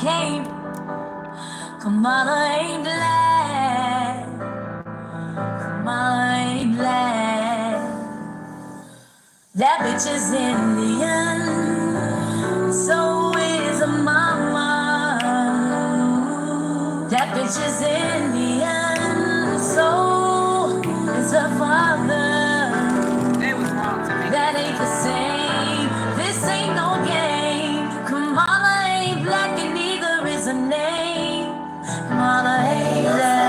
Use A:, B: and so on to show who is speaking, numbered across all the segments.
A: came. Kamala ain't black. Kamala ain't black. That bitch is Indian. So is a mama. That bitch is Indian. So is her father.
B: They was wrong to me.
A: That ain't the same. This ain't no game. Kamala ain't black and neither is her name. Kamala ain't black.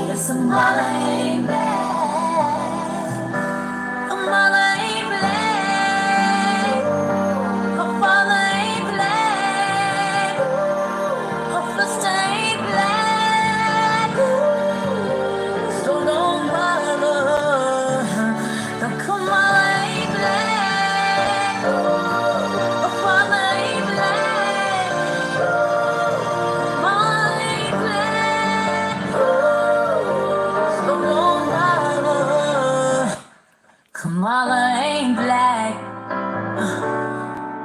A: Yes, Kamala ain't black. Kamala ain't black. Her father ain't black. Her sister ain't black. So don't bother. The Kamala ain't black. Her father ain't black. Kamala ain't black. So don't bother. Kamala ain't black.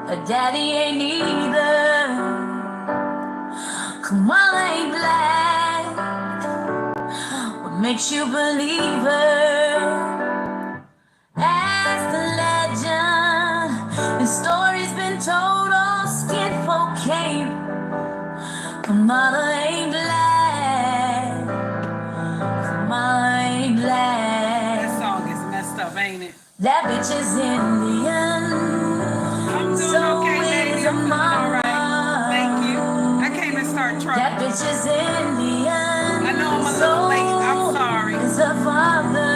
A: Her daddy ain't either. Kamala ain't black. What makes you believe her? As the legend and stories been told, all skin folk came. Kamala ain't black. Kamala ain't black.
B: That song is messed up, ain't it?
A: That bitch is Indian.
B: I'm doing
A: So
B: okay, baby.
A: is a
B: I'm doing all right. Thank
A: mama.
B: you. I came and started
A: That
B: trouble.
A: bitch is Indian.
B: I know I'm a little late. I'm sorry.
A: So is her father.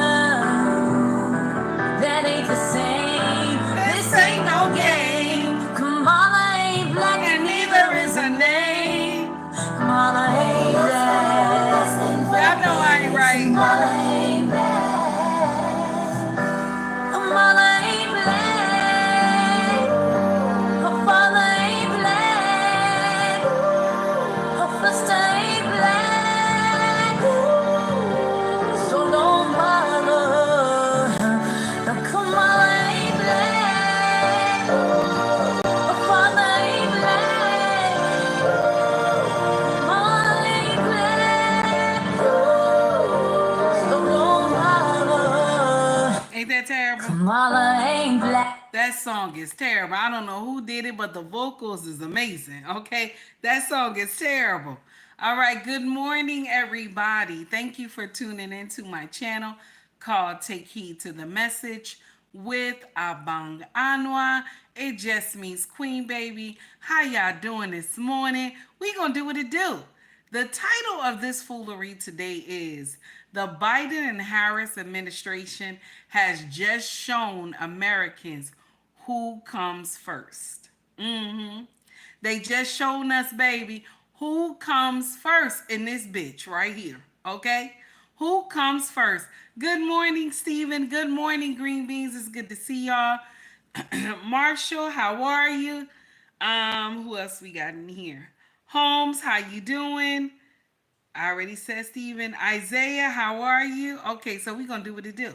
A: That ain't the same. This ain't no game. Kamala ain't black and neither is her name. Kamala ain't black.
B: Y'all know I ain't right.
A: Kamala ain't black. Kamala ain't black. Her father ain't black. Her sister ain't black. So don't bother. The Kamala ain't black. Her father ain't black. Kamala ain't black. So don't bother.
B: Ain't that terrible?
A: Kamala ain't black.
B: That song is terrible. I don't know who did it, but the vocals is amazing. Okay, that song is terrible. All right, good morning, everybody. Thank you for tuning into my channel called Take Heed to the Message with Abang Anwa. It just means Queen Baby. How y'all doing this morning? We gonna do what it do. The title of this foolery today is The Biden and Harris administration has just shown Americans who comes first. They just shown us, baby, who comes first in this bitch right here. Okay? Who comes first? Good morning, Stephen. Good morning, Green Beans. It's good to see y'all. Marshall, how are you? Who else we got in here? Holmes, how you doing? I already said Steven. Isaiah, how are you? Okay, so we're gonna do what it do.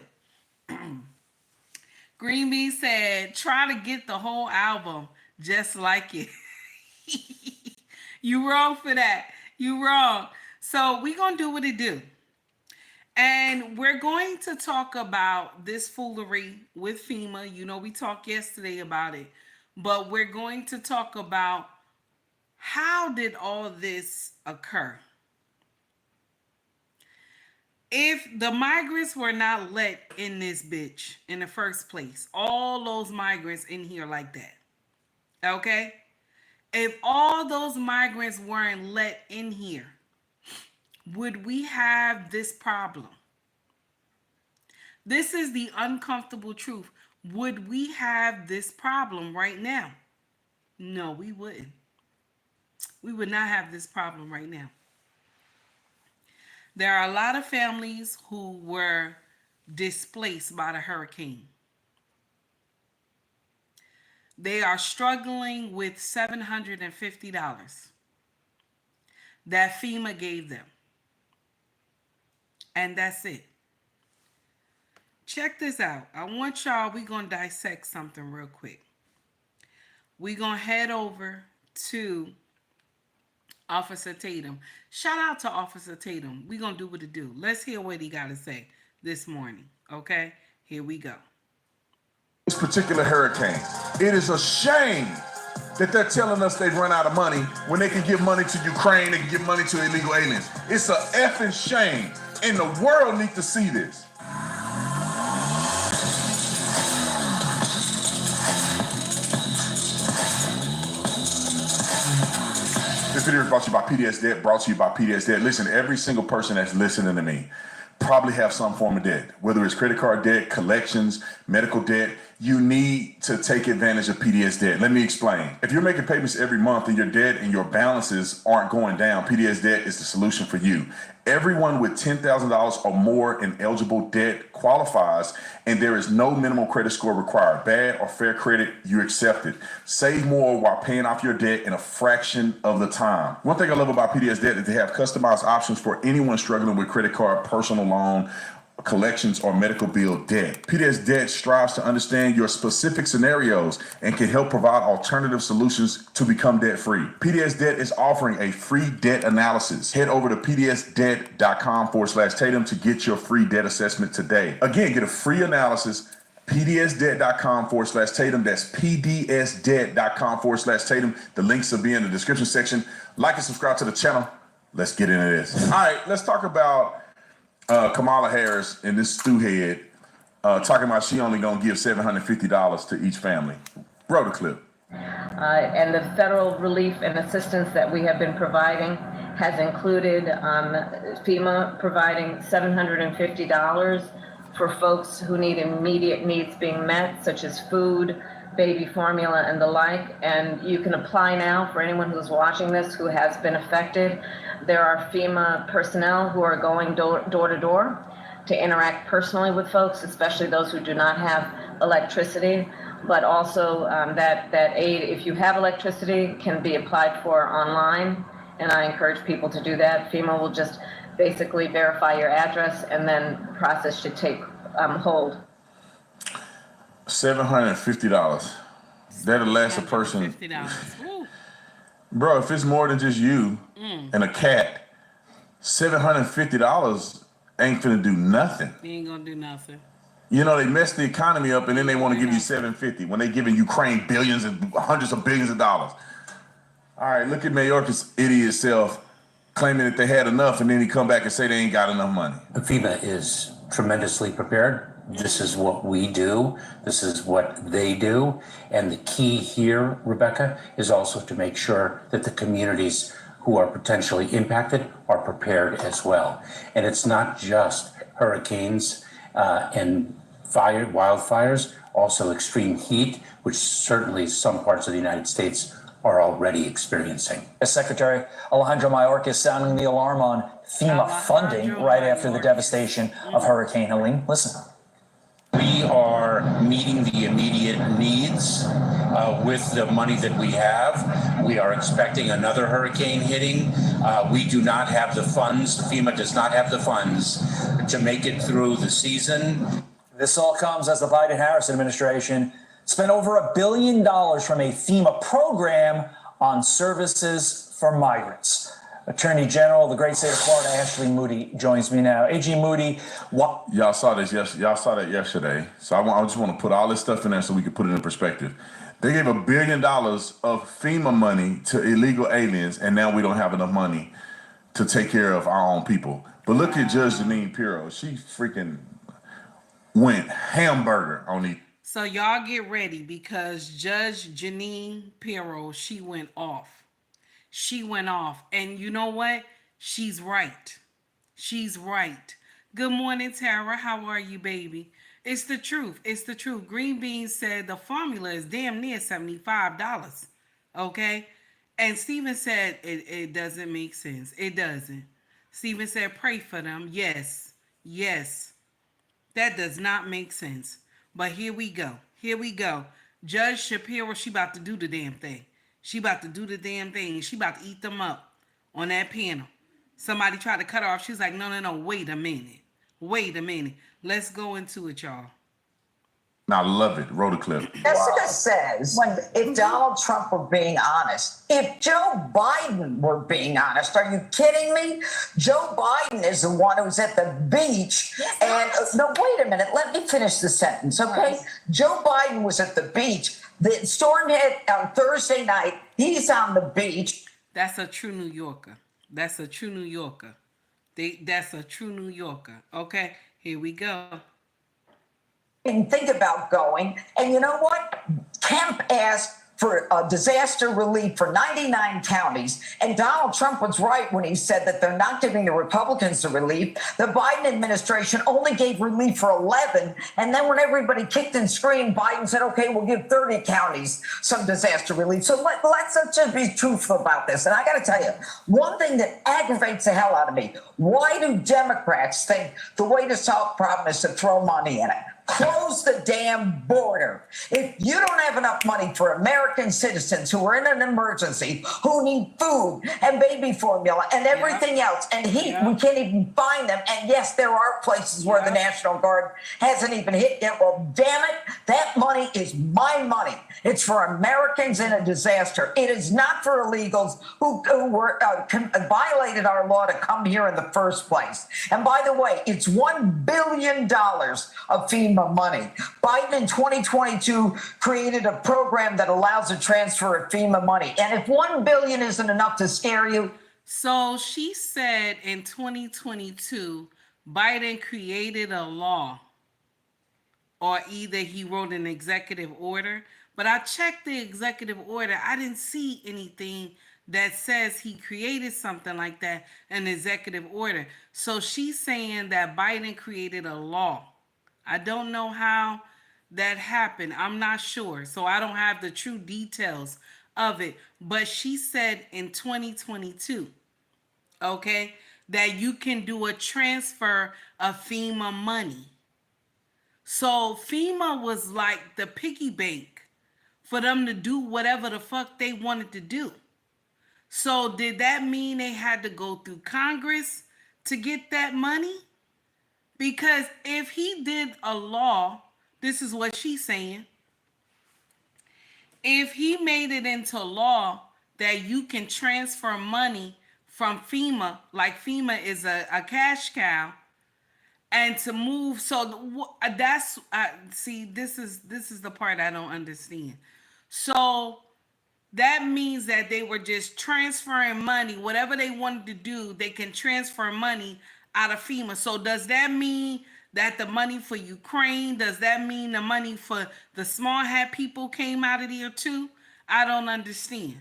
B: Green Bee said, try to get the whole album just like it. You wrong for that. You wrong. So we're gonna do what it do. And we're going to talk about this foolery with FEMA. You know, we talked yesterday about it. But we're going to talk about how did all this occur? If the migrants were not let in this bitch in the first place, all those migrants in here like that, okay? If all those migrants weren't let in here, would we have this problem? This is the uncomfortable truth. Would we have this problem right now? No, we wouldn't. We would not have this problem right now. There are a lot of families who were displaced by the hurricane. They are struggling with $750 that FEMA gave them. And that's it. Check this out. I want y'all, we're going to dissect something real quick. We're going to head over to Officer Tatum. Shout out to Officer Tatum. We gonna do what it do. Let's hear what he got to say this morning. Okay, here we go.
C: This particular hurricane, it is a shame that they're telling us they've run out of money when they can give money to Ukraine, they can give money to illegal aliens. It's a effing shame, and the world needs to see this. This video is brought to you by PDS Debt, brought to you by PDS Debt. Listen, every single person that's listening to me probably have some form of debt, whether it's credit card debt, collections, medical debt. You need to take advantage of PDS Debt. Let me explain. If you're making payments every month and your debt and your balances aren't going down, PDS Debt is the solution for you. Everyone with $10,000 or more in eligible debt qualifies, and there is no minimum credit score required. Bad or fair credit, you accept it. Save more while paying off your debt in a fraction of the time. One thing I love about PDS Debt is they have customized options for anyone struggling with credit card, personal loan, collections, or medical bill debt. PDS Debt strives to understand your specific scenarios and can help provide alternative solutions to become debt-free. PDS Debt is offering a free debt analysis. Head over to pdsdebt.com/Tatum to get your free debt assessment today. Again, get a free analysis, pdsdebt.com/Tatum. That's pdsdebt.com/Tatum. The links will be in the description section. Like and subscribe to the channel. Let's get into this. All right, let's talk about Kamala Harris and this stewhead talking about she only gonna give $750 to each family. Roll the clip.
D: And the federal relief and assistance that we have been providing has included FEMA providing $750 for folks who need immediate needs being met, such as food, baby formula, and the like. And you can apply now for anyone who's watching this who has been affected. There are FEMA personnel who are going door to door to interact personally with folks, especially those who do not have electricity. But also that aid, if you have electricity, can be applied for online. And I encourage people to do that. FEMA will just basically verify your address, and then the process should take hold.
C: $750. That'll last a person.
B: $50.
C: Bro, if it's more than just you and a cat, $750 ain't finna do nothing.
B: They ain't gonna do nothing.
C: You know, they messed the economy up, and then they want to give you $750 when they giving Ukraine billions and hundreds of billions of dollars. All right, look at Mayorkas' idiot self claiming that they had enough, and then he come back and say they ain't got enough money.
E: FEMA is tremendously prepared. This is what we do. This is what they do. And the key here, Rebecca, is also to make sure that the communities who are potentially impacted are prepared as well. And it's not just hurricanes and wildfires, also extreme heat, which certainly some parts of the United States are already experiencing.
F: As Secretary Alejandro Mayorkas sounding the alarm on FEMA funding right after the devastation of Hurricane Helene. Listen.
E: We are meeting the immediate needs with the money that we have. We are expecting another hurricane hitting. We do not have the funds. FEMA does not have the funds to make it through the season.
F: This all comes as the Biden-Harris administration spent over $1 billion from a FEMA program on services for migrants. Attorney General of the great state of Florida, Ashley Moody, joins me now. AG Moody, what?
C: Y'all saw this. Y'all saw that yesterday. So I just want to put all this stuff in there so we can put it in perspective. They gave $1 billion of FEMA money to illegal aliens, and now we don't have enough money to take care of our own people. But look at Judge Jeanine Pirro. She freaking went hamburger on the.
B: So y'all get ready, because Judge Jeanine Pirro, she went off. She went off. And you know what? She's right. She's right. Good morning, Tara. How are you, baby? It's the truth. It's the truth. Green Bean said the formula is damn near $75. Okay? And Steven said it doesn't make sense. It doesn't. Steven said pray for them. Yes. Yes. That does not make sense. But here we go. Here we go. Judge Shapiro, she about to do the damn thing. She about to do the damn thing. She about to eat them up on that panel. Somebody tried to cut her off. She's like, no, wait a minute. Wait a minute. Let's go into it, y'all.
C: I love it. Roll the clip.
G: Jessica says, if Donald Trump were being honest, if Joe Biden were being honest, are you kidding me? Joe Biden is the one who's at the beach. And no, wait a minute. Let me finish the sentence, okay? Joe Biden was at the beach. The storm hit on Thursday night. He's on the beach.
B: That's a true New Yorker. That's a true New Yorker. That's a true New Yorker. Okay, here we go.
G: And think about going. And you know what? Kemp asked for disaster relief for 99 counties. And Donald Trump was right when he said that they're not giving the Republicans the relief. The Biden administration only gave relief for 11. And then when everybody kicked and screamed, Biden said, okay, we'll give 30 counties some disaster relief. So let's just be truthful about this. And I got to tell you, one thing that aggravates the hell out of me, why do Democrats think the way to solve the problem is to throw money in it? Close the damn border. If you don't have enough money for American citizens who are in an emergency, who need food and baby formula and everything else, and heat, we can't even find them. And yes, there are places where the National Guard hasn't even hit yet. Well, damn it, that money is my money. It's for Americans in a disaster. It is not for illegals who violated our law to come here in the first place. And by the way, it's $1 billion of FEMA money. Biden in 2022 created a program that allows a transfer of FEMA money. And if $1 billion isn't enough to scare you.
B: So she said in 2022, Biden created a law, or either he wrote an executive order. But I checked the executive order. I didn't see anything that says he created something like that, an executive order. So she's saying that Biden created a law. I don't know how that happened. I'm not sure. So I don't have the true details of it. But she said in 2022, okay, that you can do a transfer of FEMA money. So FEMA was like the piggy bank for them to do whatever the fuck they wanted to do. So did that mean they had to go through Congress to get that money? Because if he did a law, this is what she's saying. If he made it into law that you can transfer money from FEMA, like FEMA is a cash cow, and to move, so that's see, this is the part I don't understand. So that means that they were just transferring money, whatever they wanted to do, they can transfer money out of FEMA. So does that mean that the money for Ukraine, does that mean the money for the small hat people came out of there too? I don't understand.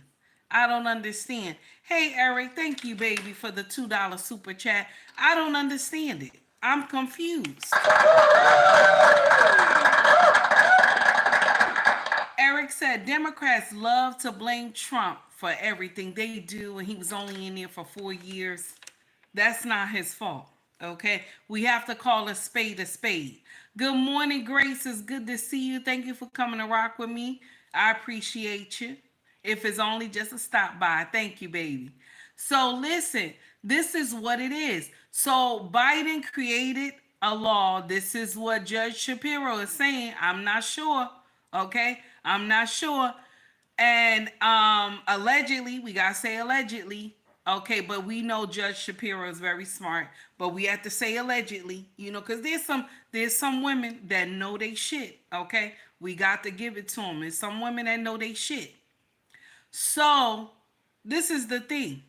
B: I don't understand. Hey, Eric, thank you, baby, for the $2 super chat. I don't understand it. I'm confused. Eric said, Democrats love to blame Trump for everything they do, and he was only in there for 4 years. That's not his fault, okay? We have to call a spade a spade. Good morning, Grace. It's good to see you. Thank you for coming to rock with me. I appreciate you. If it's only just a stop by, thank you, baby. So listen, this is what it is. So Biden created a law. This is what Judge Shapiro is saying. I'm not sure, okay? I'm not sure. And allegedly, we got to say allegedly, okay, but we know Judge Shapiro is very smart, but we have to say allegedly, you know, because there's some women that know they shit, okay? We got to give it to them. There's some women that know they shit. So this is the thing.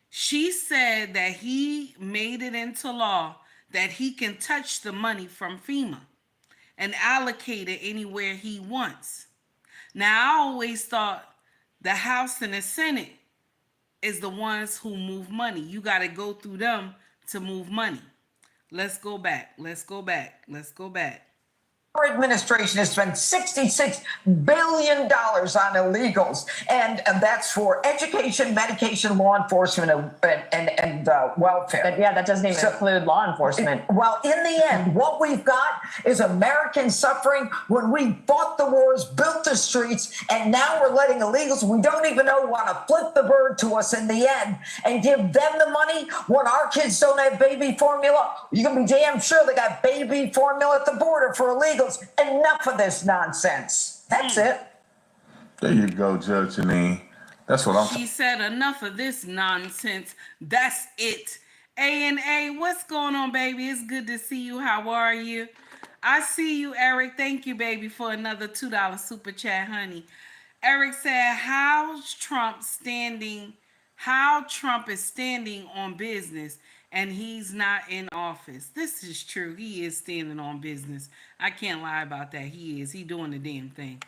B: She said that he made it into law that he can touch the money from FEMA and allocate it anywhere he wants. Now, I always thought the House and the Senate is the ones who move money. You got to go through them to move money. Let's go back. Let's go back. Let's go back.
G: Our administration has spent $66 billion on illegals, and that's for education, medication, law enforcement, and welfare.
D: But yeah, that doesn't even include law enforcement.
G: Well, in the end, what we've got is Americans suffering when we fought the wars, built the streets, and now we're letting illegals we don't even know want to flip the bird to us in the end and give them the money when our kids don't have baby formula. You can be damn sure they got baby formula at the border for illegals. goes, enough of this nonsense. That's it.
C: There you go, Judge Janine. That's what I'm
B: She said, enough of this nonsense. That's it. A&A, what's going on, baby? It's good to see you. How are you? I see you, Eric. Thank you, baby, for another $2 super chat, honey. Eric said, how Trump is standing on business and he's not in office. This is true. He is standing on business. I can't lie about that. He is. He doing the damn thing.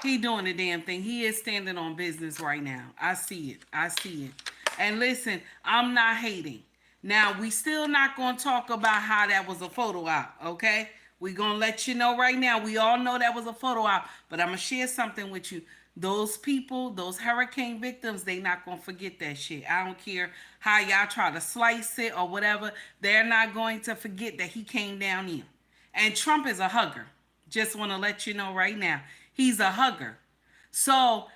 B: He doing the damn thing. He is standing on business right now. I see it. I see it. And listen, I'm not hating. Now, we still not going to talk about how that was a photo op, okay? We're going to let you know right now. We all know that was a photo op, but I'm going to share something with you. Those people, those hurricane victims, they not going to forget that shit. I don't care how y'all try to slice it or whatever. They're not going to forget that he came down here. And Trump is a hugger. Just want to let you know right now. He's a hugger. So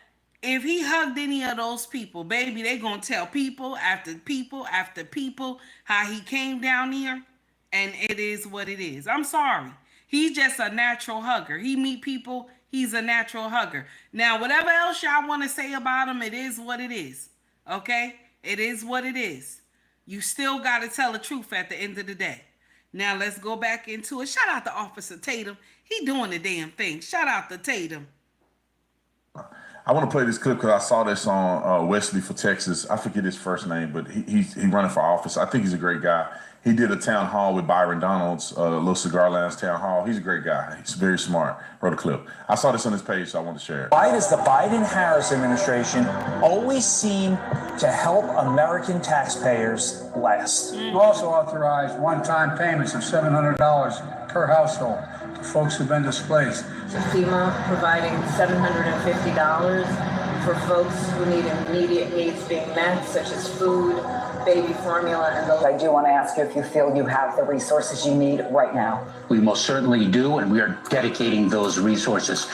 B: if he hugged any of those people, baby, they going to tell people after people after people how he came down here. And it is what it is. I'm sorry. He's just a natural hugger. He meet people. He's a natural hugger. Now, whatever else y'all want to say about him, it is what it is. Okay? It is what it is. You still got to tell the truth at the end of the day. Now, let's go back into it. Shout out to Officer Tatum. He doing the damn thing. Shout out to Tatum.
C: I want to play this clip because I saw this on Wesley for Texas. I forget his first name, but he's running for office. I think he's a great guy. He did a town hall with Byron Donalds, Little Cigar Lounge town hall. He's a great guy. He's very smart. Wrote a clip. I saw this on his page, so I want to share it.
F: Why does the Biden-Harris administration always seem to help American taxpayers last?
H: You also authorized one-time payments of $700 per household to folks who've been displaced.
D: FEMA providing $750 for folks who need immediate needs being met, such as food, baby formula, and the...
I: I do want to ask you if you feel you have the resources you need right now.
E: We most certainly do, and we are dedicating those resources.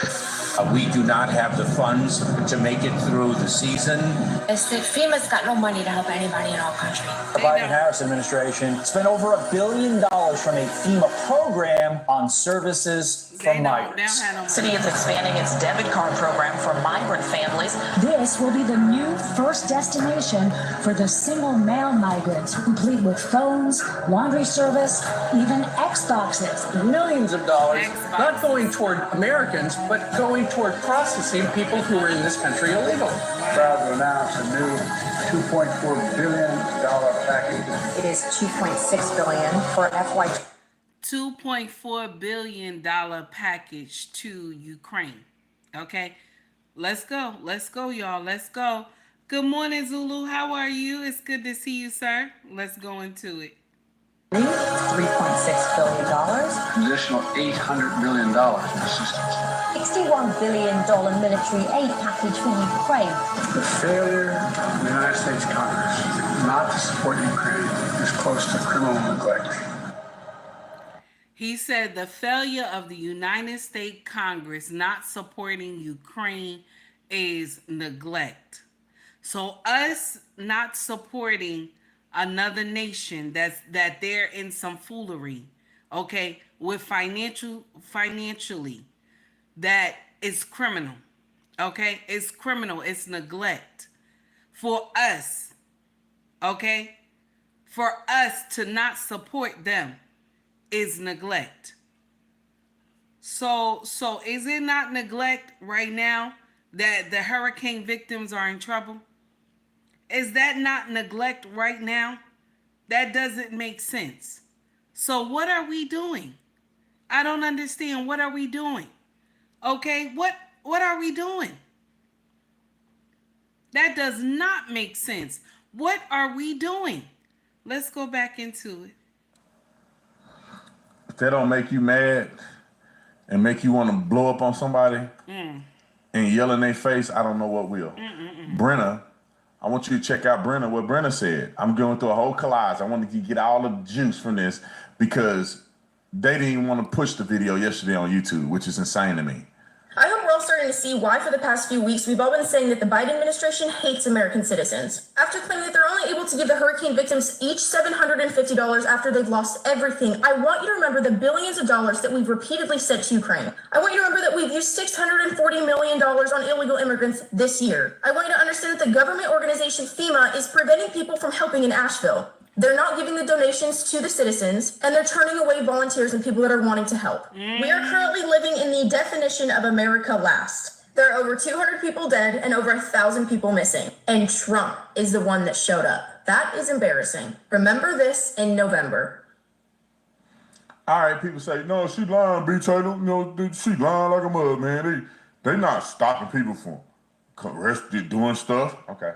E: We do not have the funds to make it through the season.
A: FEMA's got no money to help anybody in our country.
F: The Biden-Harris administration spent over $1 billion from a FEMA program on services for migrants.
J: The city is expanding its debit card program for migrant families.
K: This will be the new first destination for the single male migrants, complete with phones, laundry service, even Xboxes.
H: Millions of dollars, not going toward Americans, but going toward processing people who are in this country illegally. Proud to announce a new $2.4 billion package.
I: It is $2.6 billion for FY.
B: $2.4 billion package to Ukraine. Okay, let's go. Let's go, y'all. Let's go. Good morning, Zulu. How are you? It's good to see you, sir. Let's go into it.
I: $3.6 billion.
H: Additional $800 million in assistance.
K: $61 billion military aid package for Ukraine.
H: The failure of the United States Congress not to support Ukraine is close to criminal neglect.
B: He said the failure of the United States Congress not supporting Ukraine is neglect. So us not supporting another nation that they're in some foolery, okay, with financially, that is criminal, okay? It's criminal. It's neglect for us, okay? For us to not support them is neglect. So is it not neglect right now that the hurricane victims are in trouble? Is that not neglect right now? That doesn't make sense. So what are we doing? I don't understand. What are we doing? Okay, what are we doing? That does not make sense. What are we doing? Let's go back into it.
C: If that don't make you mad and make you want to blow up on somebody and yell in their face, I don't know what will. Brenna, I want you to check out Brenna, what Brenna said. I'm going through a whole collage. I wanted to get all the juice from this because they didn't even want to push the video yesterday on YouTube, which is insane to me.
L: I hope we're all starting to see why for the past few weeks we've all been saying that the Biden administration hates American citizens. After claiming that they're only able to give the hurricane victims each $750 after they've lost everything, I want you to remember the billions of dollars that we've repeatedly sent to Ukraine. I want you to remember that we've used $640 million on illegal immigrants this year. I want you to understand that the government organization FEMA is preventing people from helping in Asheville. They're not giving the donations to the citizens, and they're turning away volunteers and people that are wanting to help. We are currently living in the definition of America last. There are over 200 people dead and over 1,000 people missing, and Trump is the one that showed up. That is embarrassing. Remember this in November.
C: All right, people say, no, she lying, B. Taylor. You know, she lying like a mud, man. They not stopping people from doing stuff. Okay.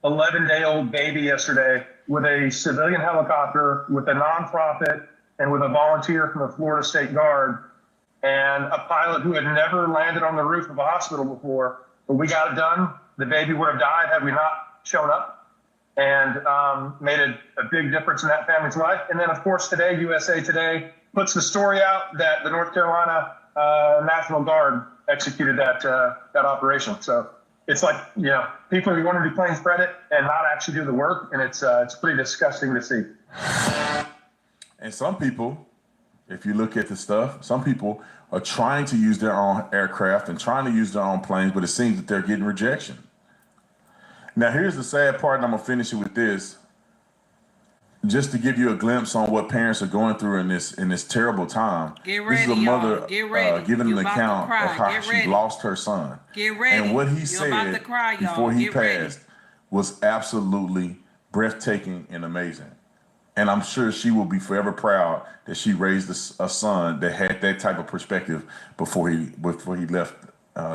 M: A 11-day-old baby yesterday with a civilian helicopter, with a nonprofit, and with a volunteer from the Florida State Guard, and a pilot who had never landed on the roof of a hospital before. But we got it done. The baby would have died had we not shown up, and made a big difference in that family's life. And then, of course, today, USA Today puts the story out that the North Carolina National Guard executed that operation. So it's like, you know, people who want to be playing credit and not actually do the work, and it's pretty disgusting to see.
C: And some people, if you look at the stuff, some people are trying to use their own aircraft and trying to use their own planes, but it seems that they're getting rejection. Now, here's the sad part, and I'm gonna finish it with this, just to give you a glimpse on what parents are going through in this terrible time.
B: Get ready,
C: this is a mother
B: y'all. Get ready.
C: giving
B: You
C: an
B: about to
C: account
B: cry.
C: of how
B: Get
C: she
B: ready.
C: lost her son.
B: Get ready.
C: And what he
B: You're
C: said
B: about to cry, y'all.
C: before he
B: Get ready.
C: passed was absolutely breathtaking and amazing. And I'm sure she will be forever proud that she raised a son that had that type of perspective before he left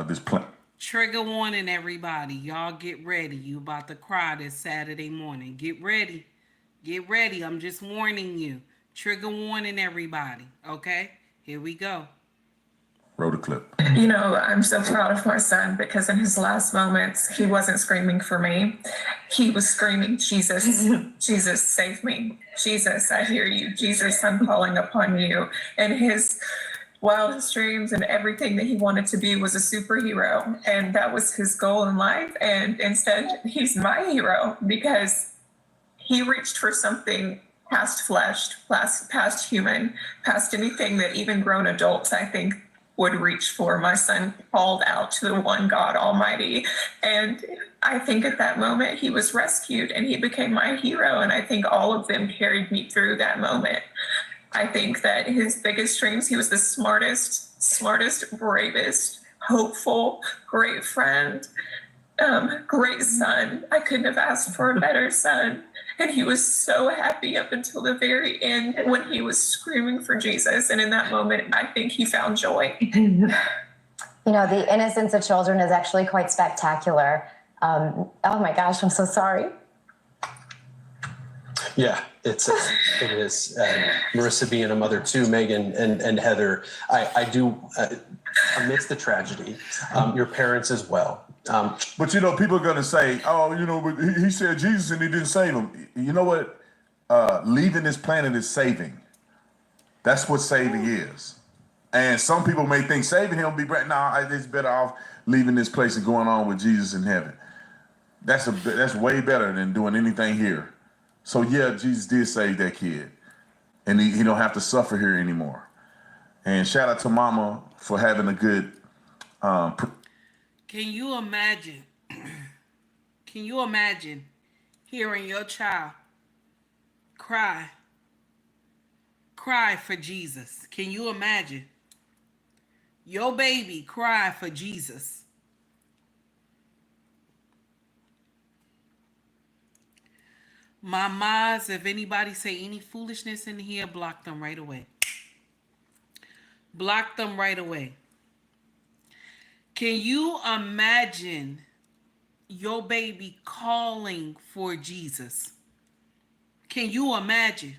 C: this planet.
B: Trigger warning, everybody. Y'all get ready. You about to cry this Saturday morning. Get ready. Get ready. I'm just warning you. Trigger warning, everybody. Okay? Here we go.
C: Roll the clip.
N: You know, I'm so proud of my son because in his last moments, he wasn't screaming for me. He was screaming, Jesus, Jesus, save me. Jesus, I hear you. Jesus, I'm calling upon you. And his wildest dreams and everything that he wanted to be was a superhero. And that was his goal in life. And instead, he's my hero because he reached for something past flesh, past human, past anything that even grown adults, I think, would reach for. My son called out to the one God Almighty. And I think at that moment he was rescued and he became my hero. And I think all of them carried me through that moment. I think that his biggest dreams, he was the smartest, bravest, hopeful, great friend, great son. I couldn't have asked for a better son. And he was so happy up until the very end when he was screaming for Jesus. And in that moment, I think he found joy.
O: You know, the innocence of children is actually quite spectacular. Oh my gosh, I'm so sorry.
P: Yeah, it is. Marissa being a mother too, Megan and Heather, I do, amidst the tragedy, your parents as well.
C: But you know, people are gonna say, "Oh, you know, but he said Jesus and he didn't save him." You know what? Leaving this planet is saving. That's what saving is. And some people may think saving him will be better. Nah, it's better off leaving this place and going on with Jesus in heaven. That's way better than doing anything here. So yeah, Jesus did save that kid, and he don't have to suffer here anymore. And shout out to Mama for having a good.
B: Can you imagine? Can you imagine hearing your child cry for Jesus? Can you imagine your baby cry for Jesus? My mas, if anybody say any foolishness in here, block them right away. Block them right away. Can you imagine your baby calling for Jesus? Can you imagine?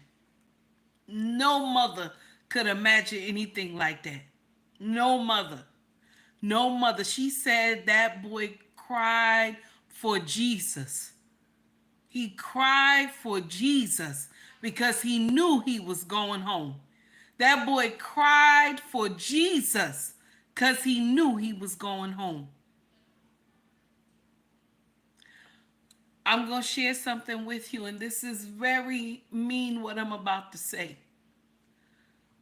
B: No mother could imagine anything like that. No mother. No mother. She said that boy cried for Jesus. He cried for Jesus because he knew he was going home. That boy cried for Jesus because he knew he was going home. I'm going to share something with you, and this is very mean what I'm about to say.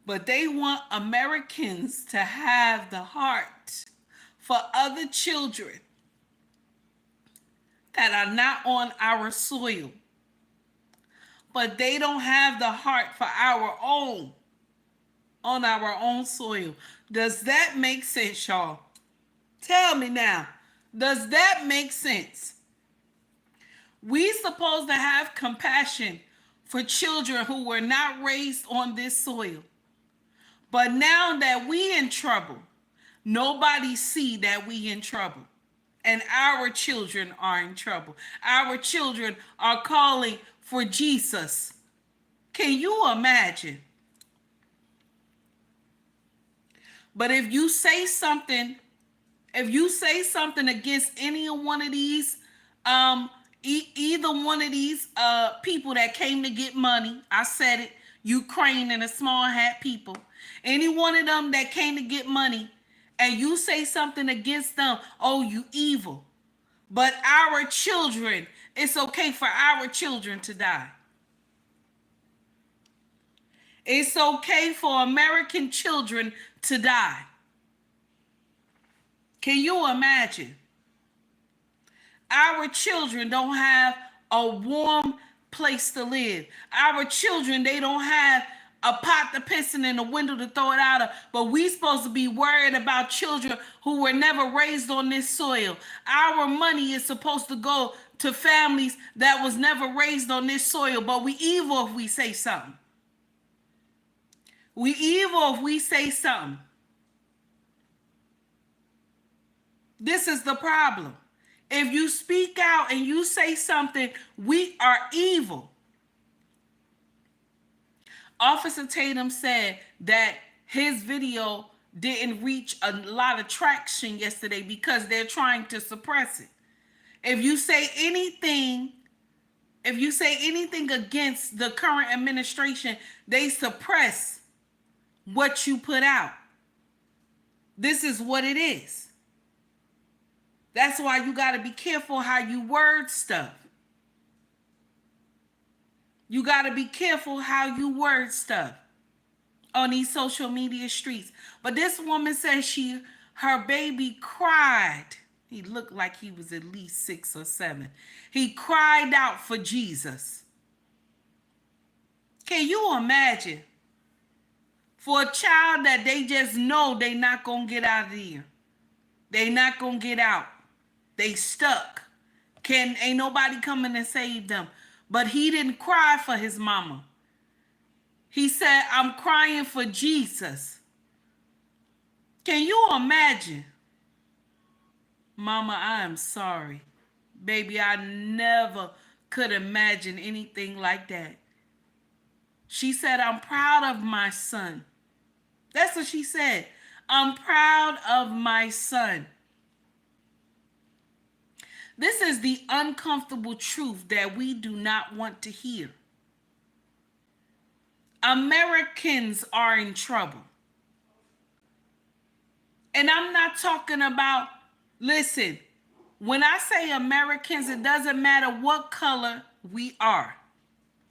B: But they want Americans to have the heart for other children that are not on our soil. But they don't have the heart for our own, on our own soil. Does that make sense, y'all? Tell me now. Does that make sense? We supposed to have compassion for children who were not raised on this soil. But now that we in trouble, nobody see that we in trouble. And our children are in trouble. Our children are calling for Jesus. Can you imagine? But if you say something against any one of these, either one of these people that came to get money, I said it, Ukraine and the small hat people, any one of them that came to get money, and you say something against them, oh, you evil. But our children, it's okay for our children to die. It's okay for American children to die. Can you imagine? Our children don't have a warm place to live. Our children, they don't have a pot to piss in and a window to throw it out of. But we supposed to be worried about children who were never raised on this soil. Our money is supposed to go to families that was never raised on this soil. But we evil if we say something. We evil if we say something. This is the problem. If you speak out and you say something, we are evil. Officer Tatum said that his video didn't reach a lot of traction yesterday because they're trying to suppress it. If you say anything against the current administration, they suppress what you put out. This is what it is. That's why you got to be careful how you word stuff. You got to be careful how you word stuff on these social media streets. But this woman says her baby cried. He looked like he was at least 6 or 7. He cried out for Jesus. Can you imagine? For a child that they just know they not going to get out of here. They not going to get out. They stuck. Ain't nobody coming to save them. But he didn't cry for his mama. He said, I'm crying for Jesus. Can you imagine? Mama, I am sorry. Baby, I never could imagine anything like that. She said, I'm proud of my son. That's what she said. I'm proud of my son. This is the uncomfortable truth that we do not want to hear. Americans are in trouble. And I'm not talking about, listen, when I say Americans, it doesn't matter what color we are.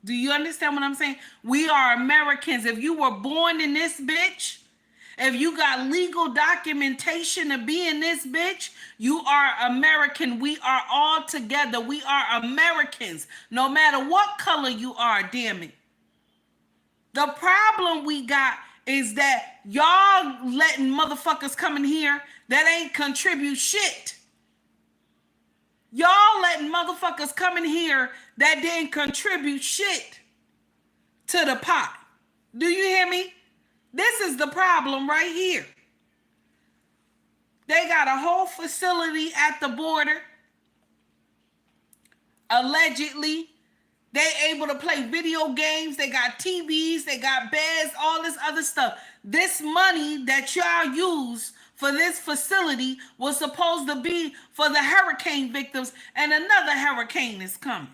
B: Do you understand what I'm saying? We are Americans. If you were born in this bitch, if you got legal documentation to be in this bitch, you are American. We are all together. We are Americans. No matter what color you are, damn it. The problem we got is that y'all letting motherfuckers come in here that ain't contribute shit. Y'all letting motherfuckers come in here that didn't contribute shit to the pot. Do you hear me? This is the problem right here. They got a whole facility at the border. Allegedly, they able to play video games. They got TVs, they got beds, all this other stuff. This money that y'all use for this facility was supposed to be for the hurricane victims, and another hurricane is coming.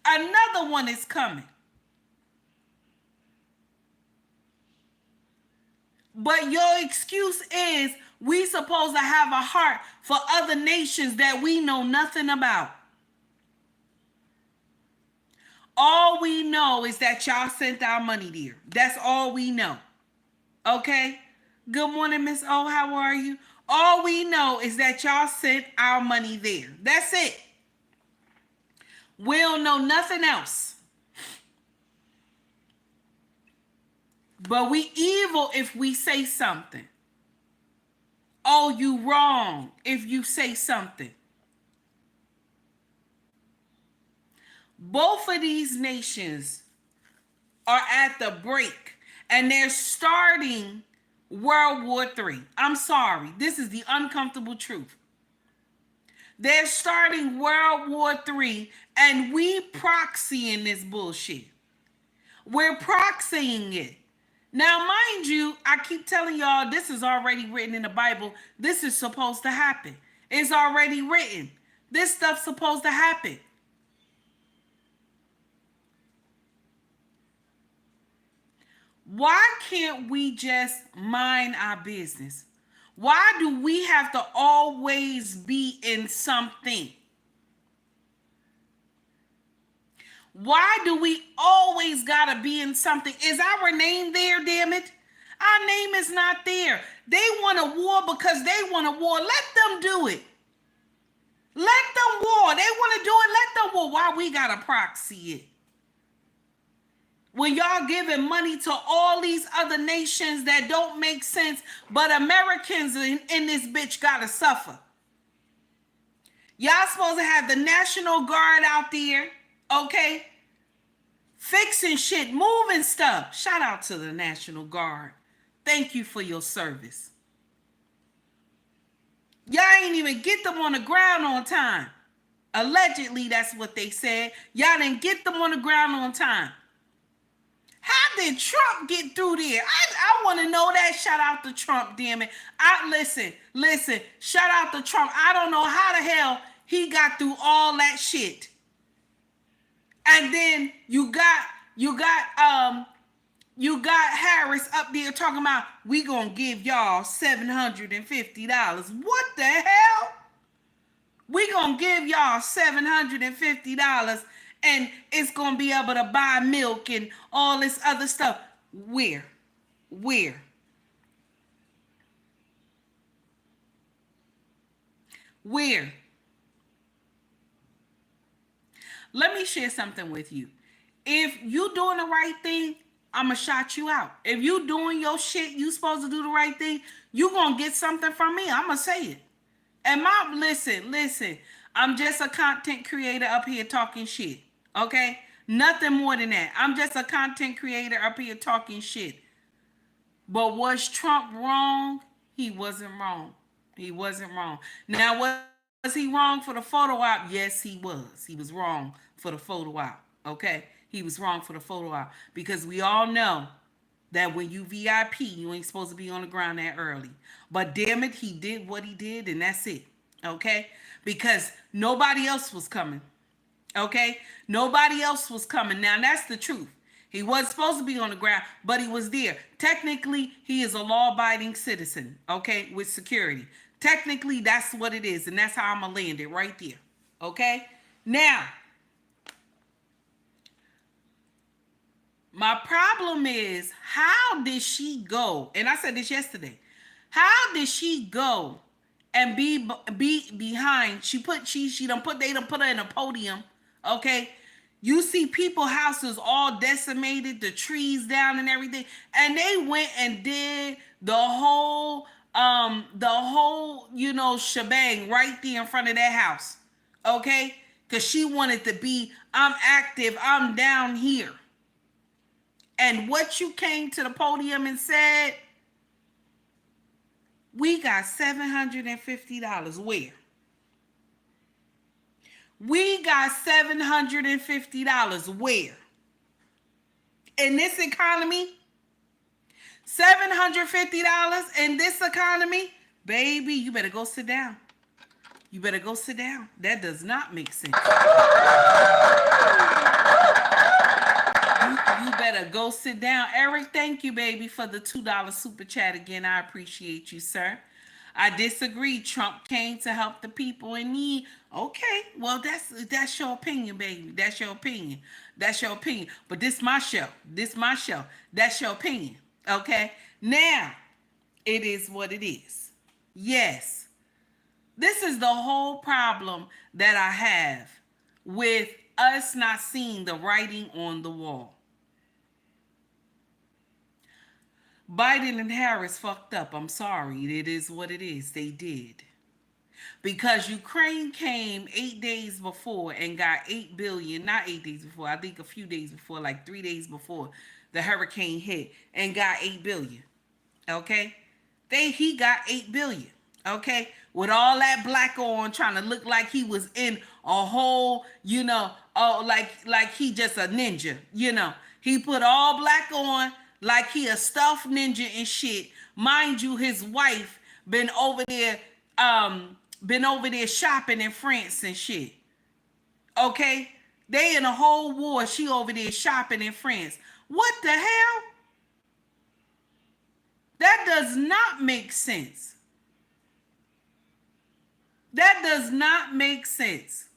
B: Another one is coming. But your excuse is we supposed to have a heart for other nations that we know nothing about. All we know is that y'all sent our money there. That's all we know. Okay? Good morning, Miss O. How are you? All we know is that y'all sent our money there. That's it. We don't know nothing else. But we evil if we say something. Oh, you wrong if you say something. Both of these nations are at the break and they're starting World War III. I'm sorry. This is the uncomfortable truth. They're starting World War III and we proxying this bullshit. We're proxying it. Now, mind you, I keep telling y'all this is already written in the Bible. This is supposed to happen. It's already written. This stuff's supposed to happen. Why can't we just mind our business? Why do we have to always be in something? Why do we always gotta be in something? Is our name there, damn it? Our name is not there. They want a war because they want a war. Let them do it. Let them war. They want to do it. Let them war. Why we gotta proxy it? When y'all giving money to all these other nations that don't make sense, but Americans in this bitch gotta suffer. Y'all supposed to have the National Guard out there, okay? Fixing shit, moving stuff. Shout out to the National Guard. Thank you for your service. Y'all ain't even get them on the ground on time. Allegedly, that's what they said. Y'all didn't get them on the ground on time. How did Trump get through there? I want to know that. Shout out to Trump, damn it. Listen. Shout out to Trump. I don't know how the hell he got through all that shit. And then you got Harris up there talking about we gonna give y'all $750. What the hell? We gonna give y'all $750 and it's gonna be able to buy milk and all this other stuff. Where? Let me share something with you. If you doing the right thing, I'ma shout you out. If you doing your shit, you supposed to do the right thing, you gonna get something from me. I'ma say it. And listen, I'm just a content creator up here talking shit. Okay? Nothing more than that. I'm just a content creator up here talking shit. But was Trump wrong? He wasn't wrong. Now, was he wrong for the photo op? Yes, he was. He was wrong for the photo op. Okay? He was wrong for the photo op. Because we all know that when you VIP, you ain't supposed to be on the ground that early. But damn it, he did what he did, and that's it. Okay? Because nobody else was coming. Okay? Nobody else was coming. Now, that's the truth. He wasn't supposed to be on the ground, but he was there. Technically, he is a law-abiding citizen, okay, with security. Technically, that's what it is, and that's how I'm going to land it right there, okay? Now, my problem is, how did she go? And I said this yesterday. How did she go and be behind? They done put her in a podium, okay? You see people houses all decimated, the trees down and everything, and they went and did the whole shebang right there in front of that house, okay? Because she wanted to be, I'm active, I'm down here. And what you came to the podium and said, we got $750. Where? We got $750. Where? In this economy? $750 in this economy? Baby, you better go sit down. That does not make sense. You better go sit down. Eric, thank you, baby, for the $2 super chat again. I appreciate you, sir. I disagree. Trump came to help the people in need. Okay, well, that's your opinion, baby. That's your opinion. That's your opinion. But this my show. This my show. That's your opinion. Okay? Now, it is what it is. Yes. This is the whole problem that I have with us not seeing the writing on the wall. Biden and Harris fucked up. I'm sorry. It is what it is. They did. Because Ukraine came 8 days before and got 8 billion, not 8 days before, I think a few days before, like 3 days before the hurricane hit, and got 8 billion. Okay? He got 8 billion. Okay? With all that black on, trying to look like he was in a whole, like he just a ninja, He put all black on like he a stuffed ninja and shit. Mind you, his wife been over there shopping in France and shit. Okay? They in a whole war. She over there shopping in France. What the hell? That does not make sense. That does not make sense.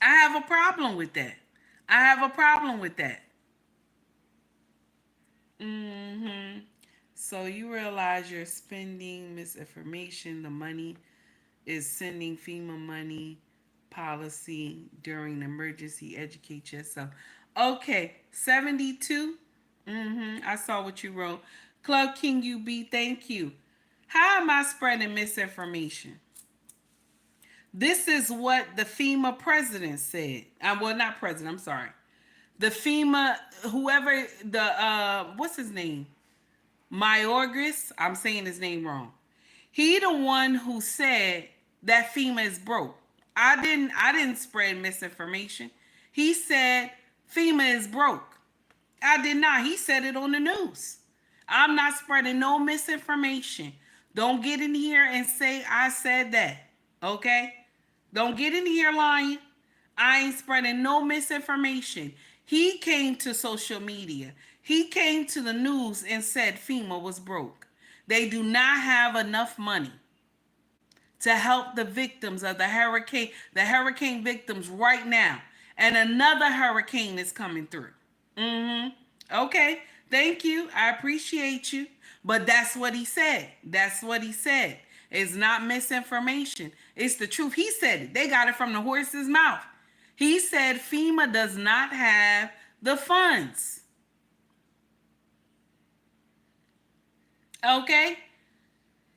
B: I have a problem with that. I have a problem with that. So you realize you're spending misinformation. The money is sending FEMA money policy during emergency. Educate yourself. Okay, 72. I saw what you wrote. Club King UB, thank you. How am I spreading misinformation? This is what the FEMA president said. Well, not president, I'm sorry. The FEMA, whoever, what's his name? Mayorgas, I'm saying his name wrong. He the one who said that FEMA is broke. I didn't spread misinformation. He said FEMA is broke. I did not. He said it on the news. I'm not spreading no misinformation. Don't get in here and say I said that. Okay? Don't get in here lying. I ain't spreading no misinformation. He came to social media. He came to the news and said FEMA was broke. They do not have enough money to help the victims of the hurricane victims right now. And another hurricane is coming through. Okay, thank you. I appreciate you. But that's what he said. That's what he said. It's not misinformation. It's the truth. He said it. They got it from the horse's mouth. He said FEMA does not have the funds. Okay?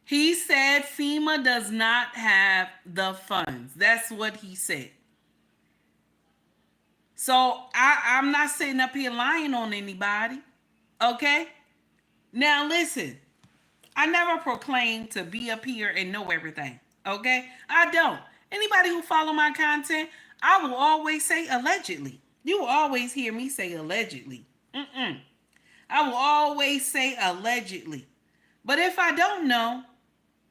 B: He said FEMA does not have the funds. That's what he said. So I'm not sitting up here lying on anybody. Okay? Now listen, I never proclaim to be up here and know everything. Okay? I don't. Anybody who follow my content, I will always say allegedly. You will always hear me say allegedly. I will always say allegedly. But if I don't know,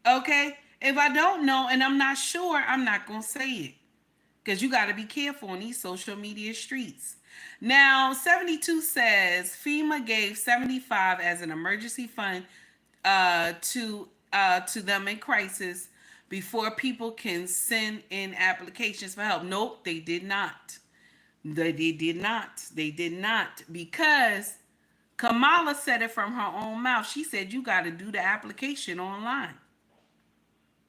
B: okay, if I don't know and I'm not sure, I'm not going to say it. Because you got to be careful in these social media streets. Now, 72 says FEMA gave 75 as an emergency fund to them in crisis before people can send in applications for help. Nope, they did not. They did not. They did not. Because Kamala said it from her own mouth. She said you got to do the application online.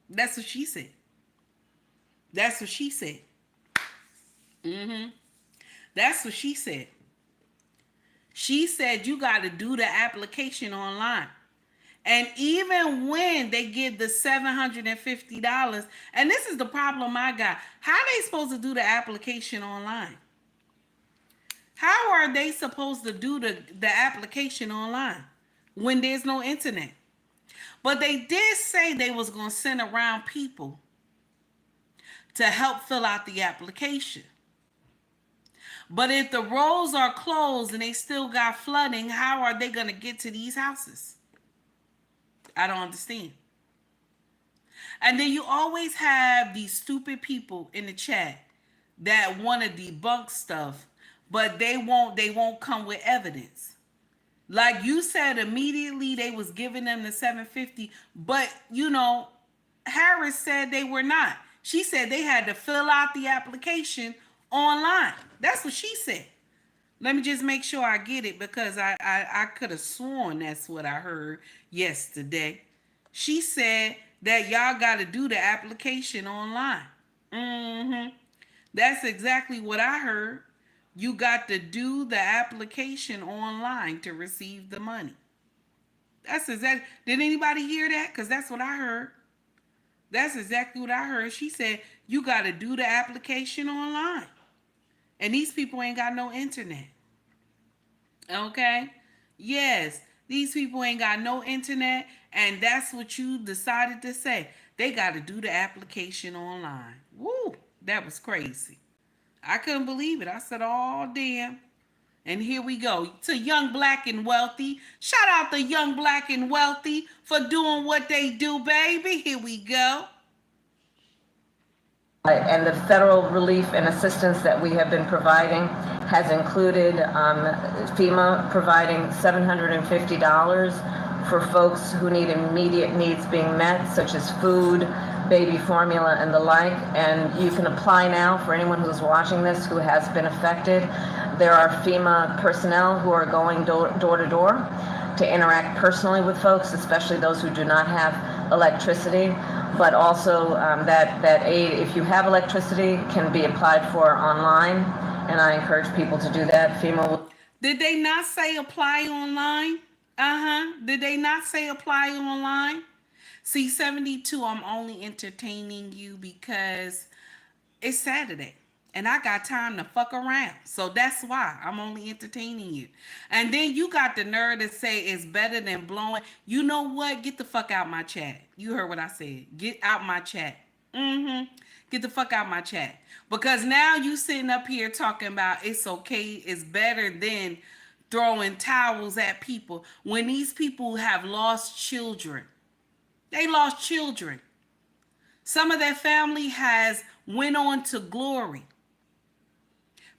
B: That's what she said. That's what she said. That's what she said. She said you got to do the application online. And even when they give the $750, and this is the problem I got. How are they supposed to do the application online? How are they supposed to do the application online when there's no internet? But they did say they was going to send around people to help fill out the application. But if the roads are closed and they still got flooding, how are they going to get to these houses? I don't understand. And then you always have these stupid people in the chat that want to debunk stuff, but they won't come with evidence. Like you said, immediately they was giving them the $750, but Harris said they were not. She said they had to fill out the application online. That's what she said. Let me just make sure I get it, because I could have sworn that's what I heard yesterday. She said that y'all got to do the application online. That's exactly what I heard. You got to do the application online to receive the money. That's exactly. Did anybody hear that? Because that's what I heard. That's exactly what I heard. She said you got to do the application online. And these people ain't got no internet. Okay? Yes, these people ain't got no internet, and that's what you decided to say. They got to do the application online. Woo, that was crazy. I couldn't believe it. I said, oh, damn. And here we go to Young Black and Wealthy. Shout out to Young Black and Wealthy for doing what they do, baby. Here we go.
D: And the federal relief and assistance that we have been providing has included FEMA providing $750 for folks who need immediate needs being met, such as food, baby formula, and the like. And you can apply now for anyone who's watching this who has been affected. There are FEMA personnel who are going door to door to interact personally with folks, especially those who do not have electricity. But also that aid, if you have electricity, can be applied for online, and I encourage people to do that. FEMA will.
B: Did they not say apply online? Did they not say apply online? See, 72, I'm only entertaining you because it's Saturday. And I got time to fuck around. So that's why I'm only entertaining you. And then you got the nerve to say it's better than blowing. You know what? Get the fuck out my chat. You heard what I said. Get out my chat. Get the fuck out my chat. Because now you sitting up here talking about it's okay, it's better than throwing towels at people. When these people have lost children. They lost children. Some of their family has went on to glory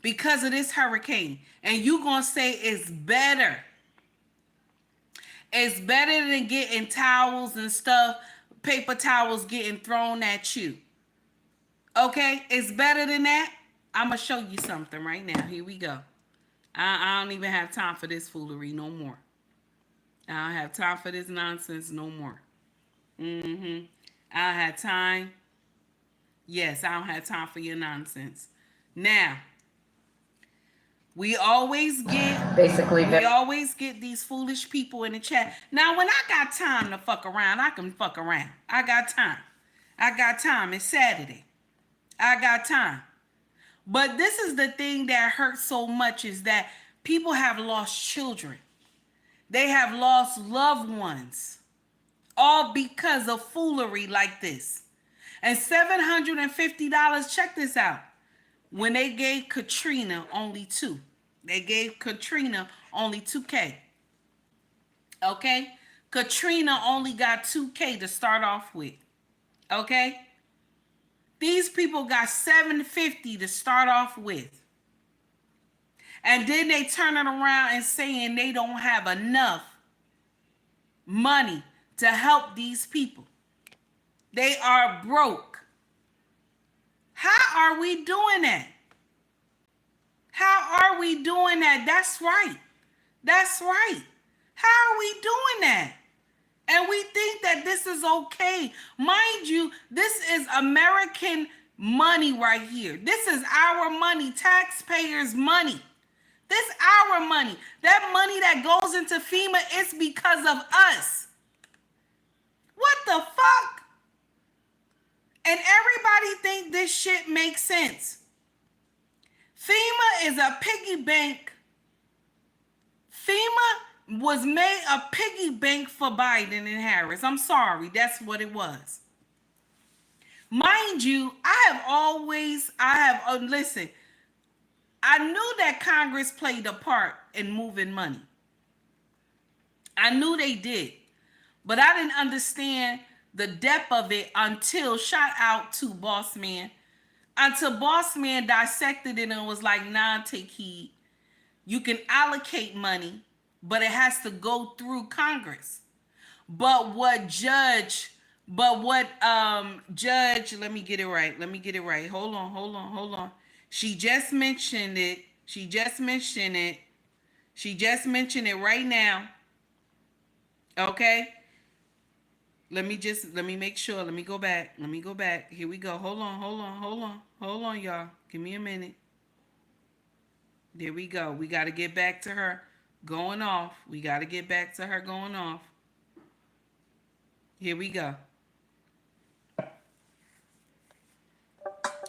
B: because of this hurricane. And you gonna say it's better. It's better than getting towels and stuff, paper towels getting thrown at you. Okay, it's better than that. I'm gonna show you something right now. Here we go. I don't even have time for this foolery no more. I don't have time for this nonsense no more. I don't have time. Yes, I don't have time for your nonsense. Now, we always get these foolish people in the chat. Now, when I got time to fuck around, I can fuck around. I got time. It's Saturday. I got time. But this is the thing that hurts so much, is that people have lost children. They have lost loved ones. All because of foolery like this. And $750, check this out. When they gave Katrina only $2. They gave Katrina only $2K. Okay? Katrina only got $2K to start off with. Okay? These people got $750 to start off with. And then they turn it around and saying they don't have enough money to help these people. They are broke. How are we doing that? How are we doing that? That's right. That's right. How are we doing that? And we think that this is okay. Mind you, this is American money right here. This is our money, taxpayers' money. This is our money. That money that goes into FEMA is because of us. What the fuck? And everybody think this shit makes sense. FEMA is a piggy bank. FEMA was made a piggy bank for Biden and Harris. I'm sorry, that's what it was. Mind you, listen, I knew that Congress played a part in moving money. I knew they did. But I didn't understand the depth of it until, shout out to Boss Man, until Boss Man dissected it and was like, nah, take heed. You can allocate money, but it has to go through Congress. But what judge, let me get it right. Hold on. She just mentioned it right now. Okay. Let me make sure. Let me go back. Here we go. Hold on, y'all. Give me a minute. There we go. We got to get back to her going off. Here we go.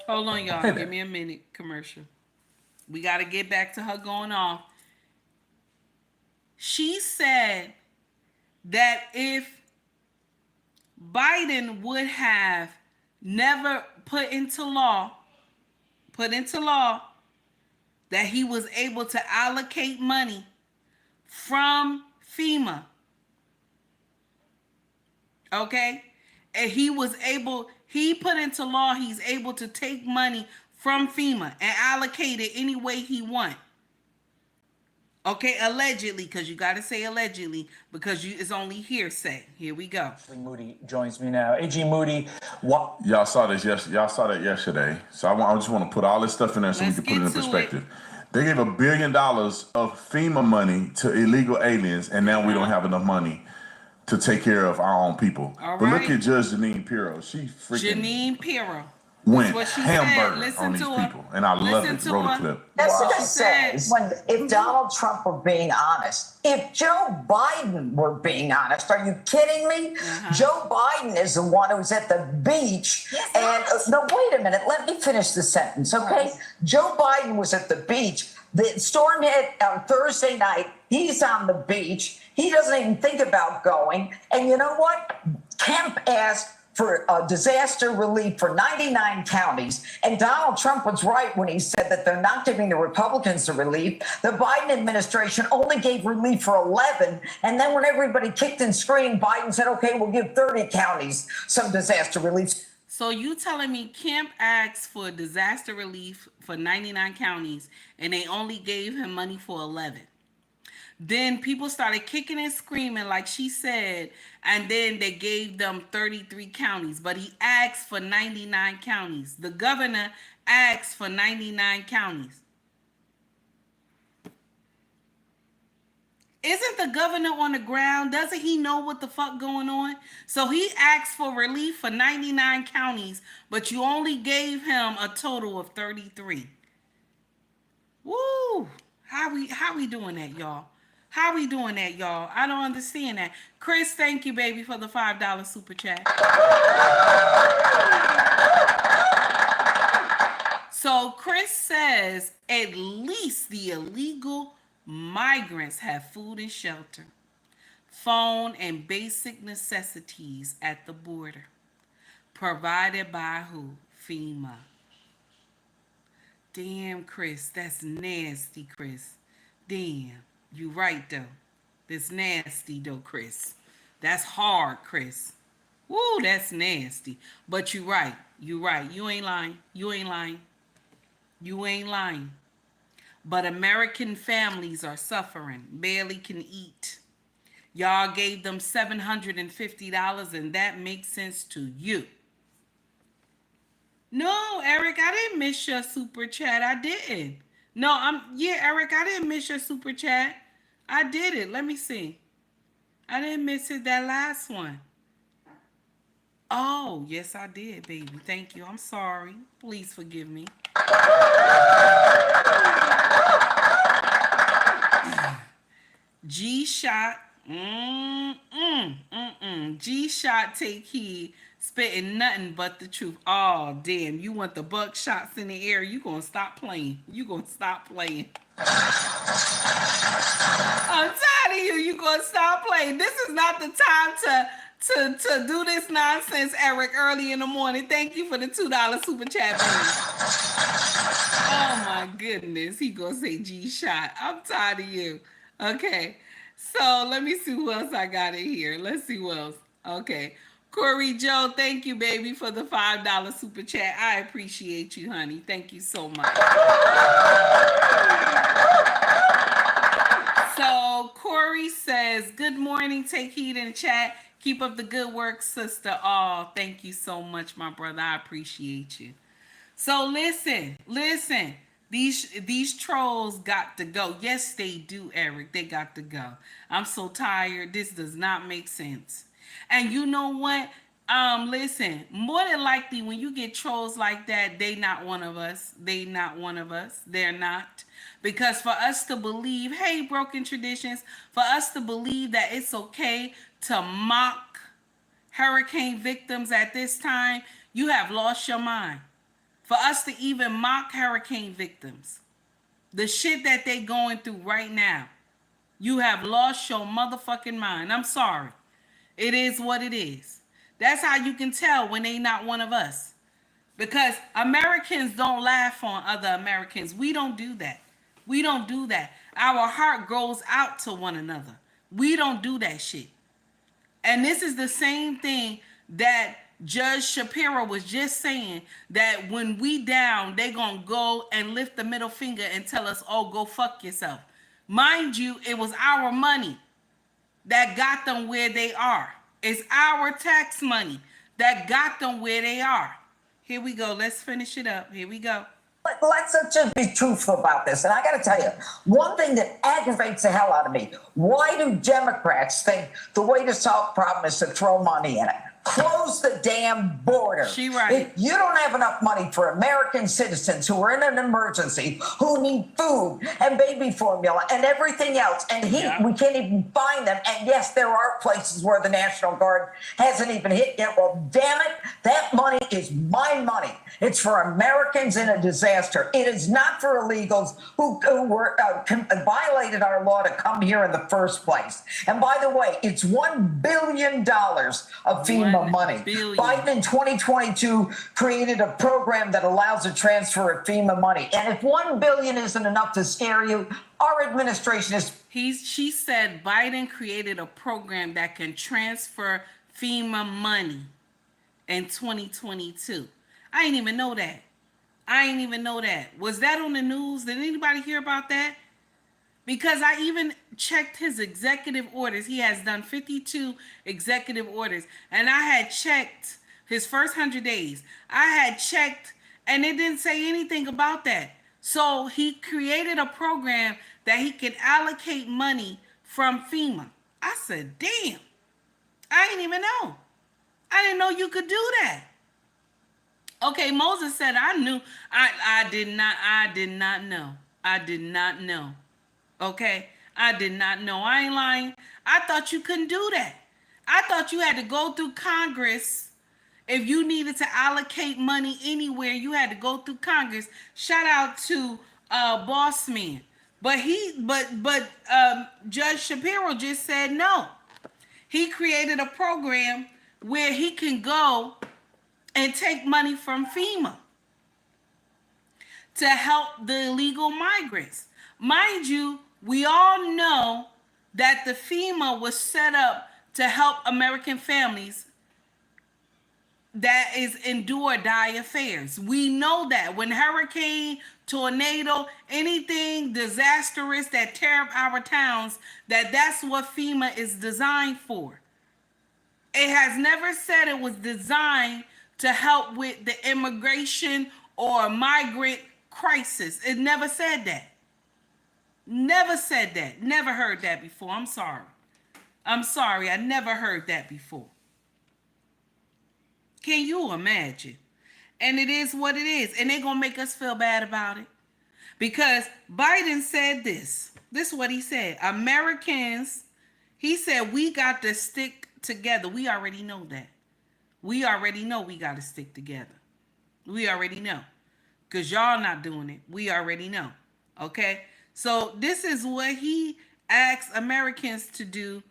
B: Hold on, y'all. Give me a minute. Commercial. We got to get back to her going off. She said that if Biden would have never put into law that he was able to allocate money from FEMA. Okay? And he put into law he's able to take money from FEMA and allocate it any way he wants. Okay, allegedly, because you got to say allegedly, because it's only hearsay. Here we go.
F: Moody joins me now. AG Moody, what?
C: Y'all saw that yesterday. So I just want to put all this stuff in there so we can put it in perspective. They gave $1 billion of FEMA money to illegal aliens, and now we don't have enough money to take care of our own people. But look at Judge Jeanine Pirro. She freaking went hamburger on these people, and I love it. Roll the clip.
G: That's what I said. If Donald Trump were being honest, if Joe Biden were being honest, are you kidding me? Joe Biden is the one who's at the beach. And no, wait a minute. Let me finish the sentence, okay? Joe Biden was at the beach. The storm hit on Thursday night. He's on the beach. He doesn't even think about going. And you know what? Kemp asked for disaster relief for 99 counties. And Donald Trump was right when he said that they're not giving the Republicans the relief. The Biden administration only gave relief for 11. And then when everybody kicked and screamed, Biden said, okay, we'll give 30 counties some disaster relief.
B: So you telling me Kemp asked for disaster relief for 99 counties and they only gave him money for 11? Then people started kicking and screaming like she said, and then they gave them 33 counties, but he asked for 99 counties. The governor asked for 99 counties. Isn't the governor on the ground? Doesn't he know what the fuck going on? So he asked for relief for 99 counties, but you only gave him a total of 33. Woo! How we doing that, y'all? How we doing that, y'all? I don't understand that. Chris, thank you, baby, for the $5 super chat. So Chris says at least the illegal migrants have food and shelter, phone and basic necessities at the border. Provided by who? FEMA. Damn, Chris, that's nasty, Chris. Damn. You right, though. That's nasty, though, Chris. That's hard, Chris. Woo, that's nasty. But you right. You right. You ain't lying. You ain't lying. You ain't lying. But American families are suffering. Barely can eat. Y'all gave them $750, and that makes sense to you. No, Eric, I didn't miss your super chat. I didn't. No, Eric, I didn't miss your super chat. I did it. Let me see. I didn't miss it, that last one. Oh, yes, I did, baby. Thank you. I'm sorry. Please forgive me. G-Shot. G-Shot, take heed. Spitting nothing but the truth. Oh, damn. You want the buckshots in the air. You gonna stop playing. I'm tired of you. You gonna stop playing. This is not the time to do this nonsense, Eric, early in the morning. Thank you for the $2 super chat, baby. Oh my goodness. He gonna say G-Shot. I'm tired of you. Okay. So let me see who else I got in here. Let's see who else. Okay. Corey Joe, thank you, baby, for the $5 super chat. I appreciate you, honey. Thank you so much. Corey says, good morning, take heed in the chat. Keep up the good work, sister. Oh, thank you so much, my brother. I appreciate you. So listen. These trolls got to go. Yes, they do, Eric. They got to go. I'm so tired. This does not make sense. And you know what? Listen, more than likely when you get trolls like that, they not one of us. They're not. Because for us to believe, hey, broken traditions, for us to believe that it's okay to mock hurricane victims at this time, you have lost your mind. For us to even mock hurricane victims, the shit that they going through right now, you have lost your motherfucking mind. I'm sorry. It is what it is. That's how you can tell when they not one of us. Because Americans don't laugh on other Americans. We don't do that. We don't do that. Our heart goes out to one another. We don't do that shit. And this is the same thing that Judge Shapiro was just saying, that when we down, they gonna go and lift the middle finger and tell us, oh, go fuck yourself. Mind you, it was our money that got them where they are. It's our tax money that got them where they are. Here we go. Let's finish it up. Here we go.
G: But let's just be truthful about this. And I got to tell you, one thing that aggravates the hell out of me, why do Democrats think the way to solve the problem is to throw money in it? Close the damn border.
B: She right.
G: If you don't have enough money for American citizens who are in an emergency, who need food and baby formula and everything else, and heat, we can't even find them. And yes, there are places where the National Guard hasn't even hit yet. Well, damn it, that money is my money. It's for Americans in a disaster. It is not for illegals who violated our law to come here in the first place. And by the way, it's $1 billion of FEMA money. Biden in 2022 created a program that allows a transfer of FEMA money. And if $1 billion isn't enough to scare you, our administration is.
B: She said Biden created a program that can transfer FEMA money in 2022. I didn't even know that. Was that on the news? Did anybody hear about that? Because I even checked his executive orders. He has done 52 executive orders. And I had checked his first 100 days. I had checked and it didn't say anything about that. So he created a program that he could allocate money from FEMA. I said, damn, I didn't even know. I didn't know you could do that. Okay, Moses said, I knew. I did not know. Okay, I did not know. I ain't lying. I thought you couldn't do that. I thought you had to go through Congress. If you needed to allocate money anywhere, you had to go through Congress. Shout out to Boss Man. But Judge Shapiro just said no. He created a program where he can go and take money from FEMA to help the illegal migrants. Mind you, we all know that the FEMA was set up to help American families that is endure dire affairs. We know that when hurricane, tornado, anything disastrous that tear up our towns, that's what FEMA is designed for. It has never said it was designed to help with the immigration or migrant crisis. It never said that. Never said that. Never heard that before. I'm sorry. I never heard that before. Can you imagine? And it is what it is. And they're going to make us feel bad about it. Because Biden said this. This is what he said. Americans, he said, we got to stick together. We already know that. We already know we got to stick together. We already know. Because y'all not doing it. We already know. Okay? So this is what he asked Americans to do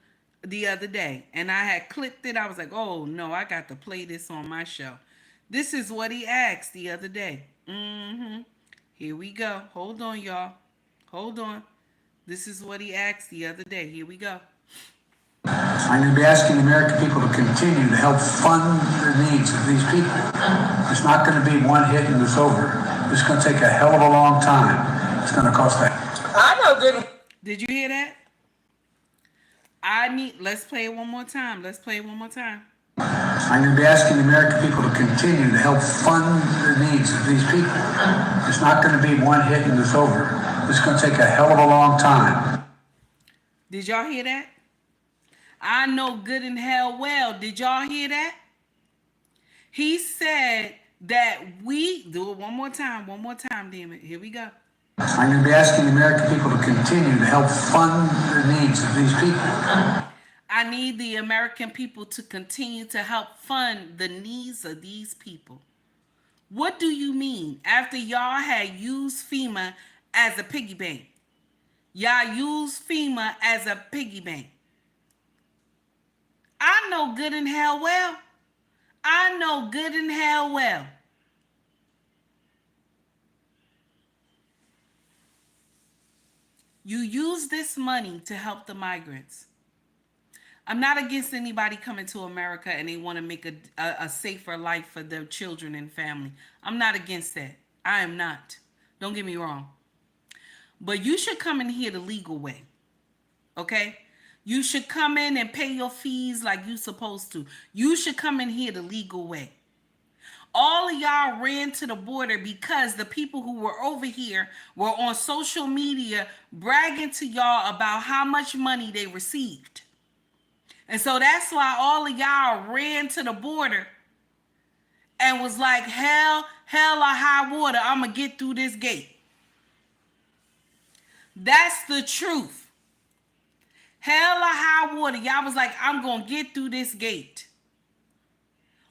B: the other day. And I had clipped it. I was like, oh, no, I got to play this on my show. This is what he asked the other day. Here we go. Hold on, y'all. Hold on. This is what he asked the other day. Here we go.
Q: I'm going to be asking the American people to continue to help fund the needs of these people. It's not going to be one hit and it's over. It's going to take a hell of a long time. It's going to cost that.
G: I know good.
B: Did you hear that? Let's play it one more time. Let's play it one more time.
Q: I'm going to be asking the American people to continue to help fund the needs of these people. It's not going to be one hit and it's over. It's going to take a hell of a long time.
B: Did y'all hear that? I know good and hell well. Did y'all hear that? He said that we do it one more time, damn it. Here we go.
Q: I'm going to be asking the American people to continue to help fund the needs of these people.
B: I need the American people to continue to help fund the needs of these people. What do you mean? After y'all had used FEMA as a piggy bank. Y'all used FEMA as a piggy bank. I know good and hell well. I know good and hell well. You use this money to help the migrants. I'm not against anybody coming to America and they want to make a safer life for their children and family. I'm not against that. I am not. Don't get me wrong. But you should come in here the legal way. Okay? You should come in and pay your fees like you're supposed to. You should come in here the legal way. All of y'all ran to the border because the people who were over here were on social media bragging to y'all about how much money they received. And so that's why all of y'all ran to the border and was like, hell or high water, I'm going to get through this gate. That's the truth. Hell or high water, y'all was like, I'm going to get through this gate.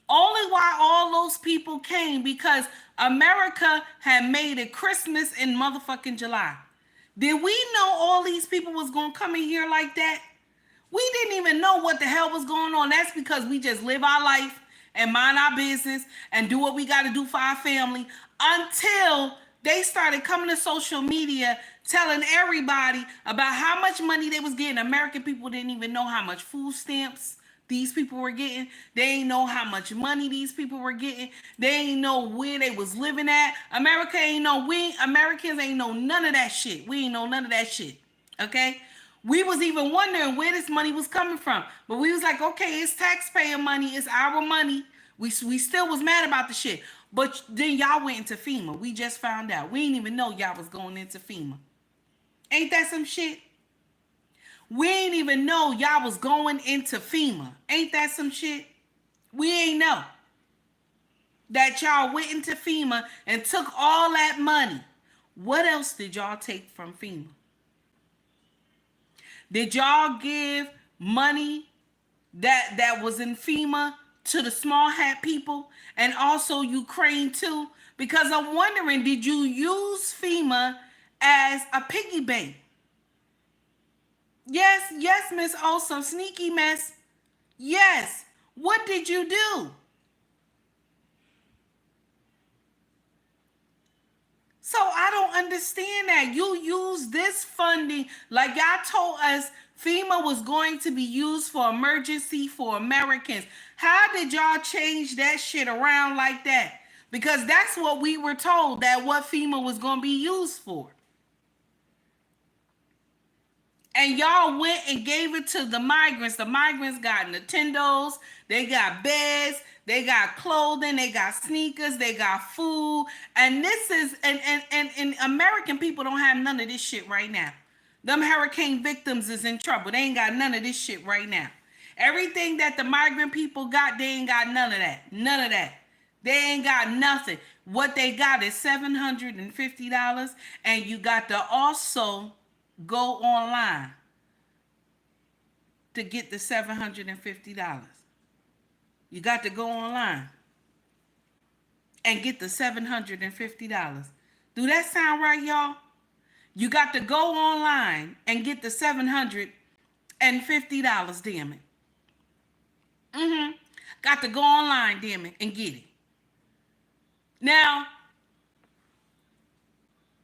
B: Only why all those people came because America had made it Christmas in motherfucking July. Did we know all these people was going to come in here like that? We didn't even know what the hell was going on. That's because we just live our life and mind our business and do what we got to do for our family until they started coming to social media telling everybody about how much money they was getting. American people didn't even know how much food stamps these people were getting. They ain't know how much money these people were getting. They ain't know where they was living at. Americans ain't know none of that shit. We ain't know none of that shit. Okay? We was even wondering where this money was coming from. But we was like, okay, it's taxpayer money. It's our money. We still was mad about the shit. But then y'all went into FEMA. We just found out. We didn't even know y'all was going into FEMA. Ain't that some shit? We ain't even know y'all was going into FEMA. Ain't that some shit? We ain't know that y'all went into FEMA and took all that money. What else did y'all take from FEMA? Did y'all give money that was in FEMA to the small hat people and also Ukraine too? Because I'm wondering, did you use FEMA as a piggy bank? Yes, Miss Awesome, sneaky mess. Yes. What did you do? So I don't understand that. You use this funding like y'all told us FEMA was going to be used for emergency for Americans. How did y'all change that shit around like that? Because that's what we were told, that what FEMA was going to be used for. And y'all went and gave it to the migrants. The migrants got Nintendos, they got beds, they got clothing, they got sneakers, they got food. And this is, and American people don't have none of this shit right now. Them hurricane victims is in trouble. They ain't got none of this shit right now. Everything that the migrant people got, they ain't got none of that. None of that. They ain't got nothing. What they got is $750, and you got to also go online to get the $750. You got to go online and get the $750. Do that sound right, y'all? You got to go online and get the $750, damn it. Got to go online, damn it, and get it. Now,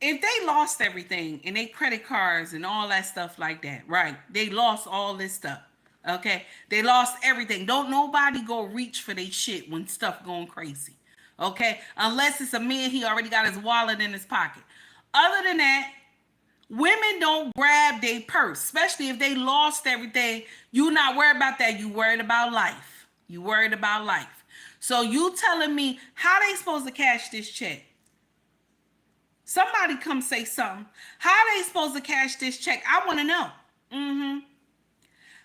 B: if they lost everything and they credit cards and all that stuff like that, right? They lost all this stuff, okay? They lost everything. Don't nobody go reach for their shit when stuff going crazy, okay? Unless it's a man, he already got his wallet in his pocket. Other than that, Women don't grab their purse, especially if they lost everything. You not worried about that. You worried about life. You worried about life. So you telling me how they supposed to cash this check? Somebody come say something. How they supposed to cash this check? I want to know.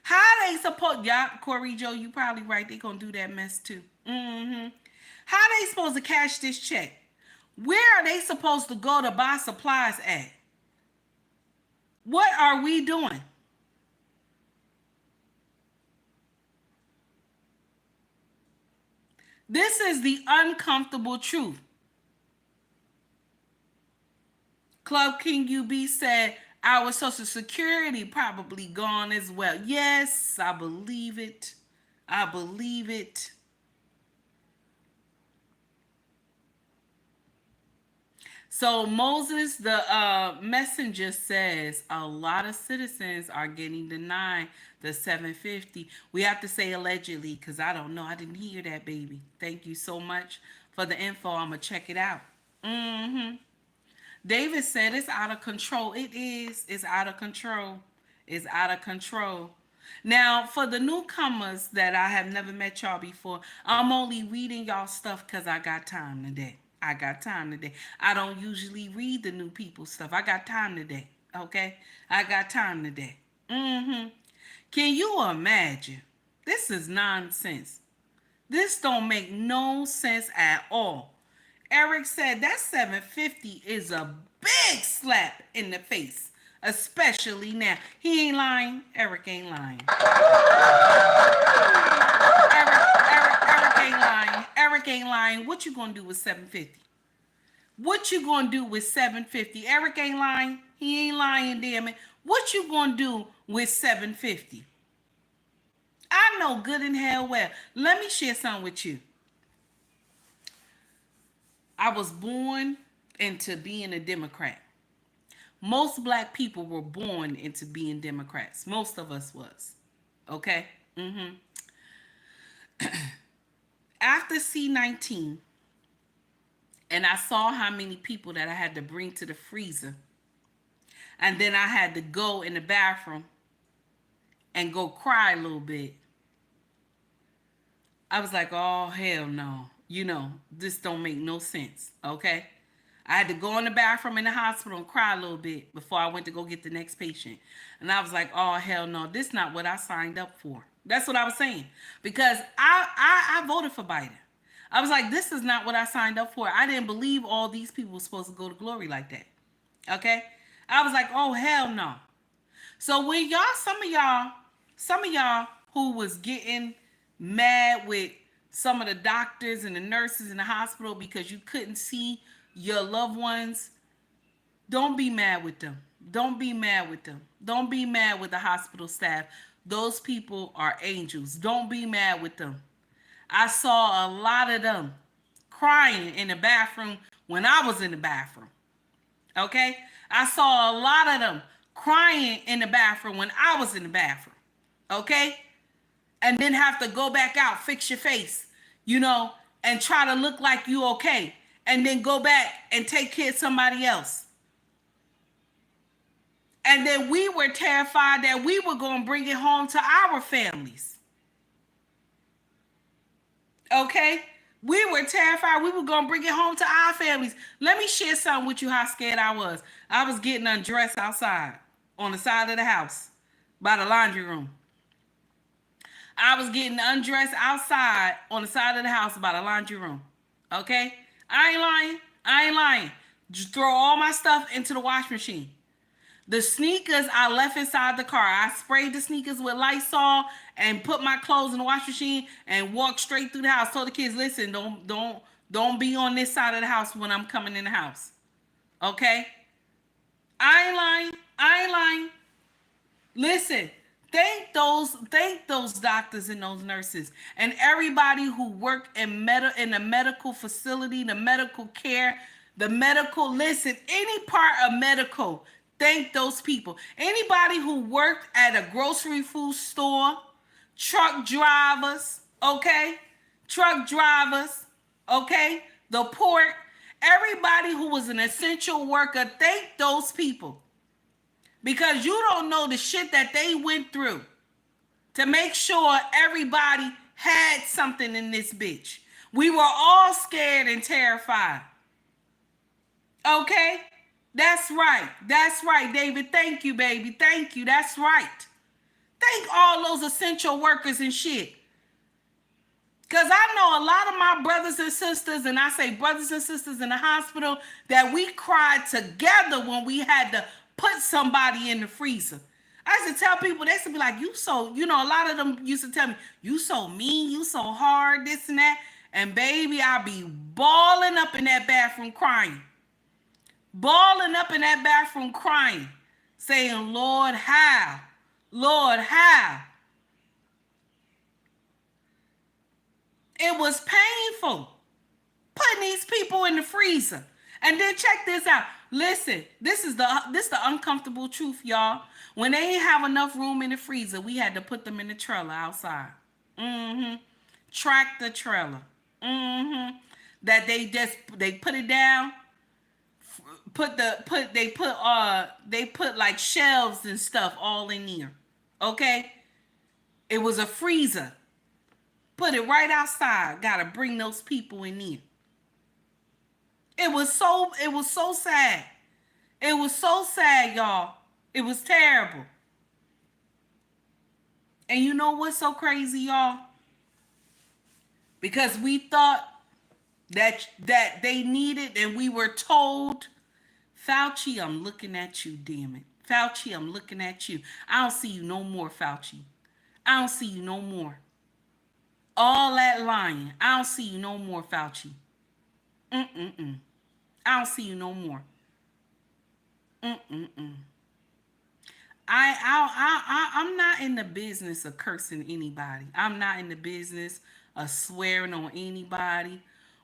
B: How they supposed? Yeah, Corey Joe, you probably right. They gonna do that mess too. How they supposed to cash this check? Where are they supposed to go to buy supplies at? What are we doing? This is the uncomfortable truth. Club King UB said our Social Security probably gone as well. Yes, I believe it. I believe it. So Moses, the messenger, says a lot of citizens are getting denied the $750. We have to say allegedly because I don't know. I didn't hear that, baby. Thank you so much for the info. I'm going to check it out. David said it's out of control. It is. It's out of control. It's out of control. Now, for the newcomers that I have never met y'all before, I'm only reading y'all stuff because I got time today. I got time today. I don't usually read the new people stuff. I got time today. Okay? I got time today. Can you imagine? This is nonsense. This don't make no sense at all. Eric said that $750 is a big slap in the face, especially now. He ain't lying. Eric ain't lying. Eric ain't lying. Eric ain't lying. What you gonna do with $750? What you gonna do with $750? Eric ain't lying. He ain't lying, damn it. What you gonna do with $750? I know good and hell well. Let me share something with you. I was born into being a Democrat. Most black people were born into being Democrats. Most of us was. Okay? After C-19, and I saw how many people that I had to bring to the freezer, and then I had to go in the bathroom and go cry a little bit, I was like, oh, hell no. You know, this don't make no sense, okay? I had to go in the bathroom in the hospital and cry a little bit before I went to go get the next patient. And I was like, oh, hell no, this is not what I signed up for. That's what I was saying. Because I voted for Biden. I was like, this is not what I signed up for. I didn't believe all these people were supposed to go to glory like that, okay? I was like, oh, hell no. So when y'all, some of y'all who was getting mad with some of the doctors and the nurses in the hospital because you couldn't see your loved ones, don't be mad with them. Don't be mad with them. Don't be mad with the hospital staff. Those people are angels. Don't be mad with them. I saw a lot of them crying in the bathroom when I was in the bathroom. Okay? I saw a lot of them crying in the bathroom when I was in the bathroom. Okay? And then have to go back out, fix your face, you know, and try to look like you okay. And then go back and take care of somebody else. And then we were terrified that we were going to bring it home to our families. Okay? We were terrified we were going to bring it home to our families. Let me share something with you how scared I was. I was getting undressed outside on the side of the house by the laundry room. I was getting undressed outside on the side of the house by the laundry room. Okay? I ain't lying. Just throw all my stuff into the wash machine. The sneakers I left inside the car. I sprayed the sneakers with Lysol and put my clothes in the wash machine and walked straight through the house. Told the kids, listen, don't be on this side of the house when I'm coming in the house. Okay? I ain't lying. Listen, thank those doctors and those nurses and everybody who work in the medical facility, the medical care, listen, any part of medical. Thank those people. Anybody who worked at a grocery food store, truck drivers, okay? The port, everybody who was an essential worker, thank those people. because you don't know the shit that they went through to make sure everybody had something in this bitch. We were all scared and terrified. Okay? That's right. That's right, David. Thank you, baby. Thank you. That's right. Thank all those essential workers and shit. Because I know a lot of my brothers and sisters, and I say brothers and sisters in the hospital, that we cried together when we had to put somebody in the freezer. I used to tell people, they used to be like, you so, you know, a lot of them used to tell me, you so mean, you so hard, this and that. And baby, I be balling up in that bathroom crying. Balling up in that bathroom crying. Saying, Lord, how? Lord, how? It was painful putting these people in the freezer. And then check this out. Listen, this is the uncomfortable truth, y'all. When they didn't have enough room in the freezer, we had to put them in the trailer outside. Tractor trailer. That they put it down. They put like shelves and stuff all in there. Okay? It was a freezer. Put it right outside. Gotta bring those people in there. It was so sad. It was so sad, y'all. It was terrible. And you know what's so crazy, y'all? Because we thought that they needed, and we were told, Fauci, I'm looking at you, damn it. Fauci, I'm looking at you. I don't see you no more, Fauci. I don't see you no more. All that lying. I don't see you no more, Fauci. I don't see you no more. I'm not in the business of cursing anybody. I'm not in the business of swearing on anybody.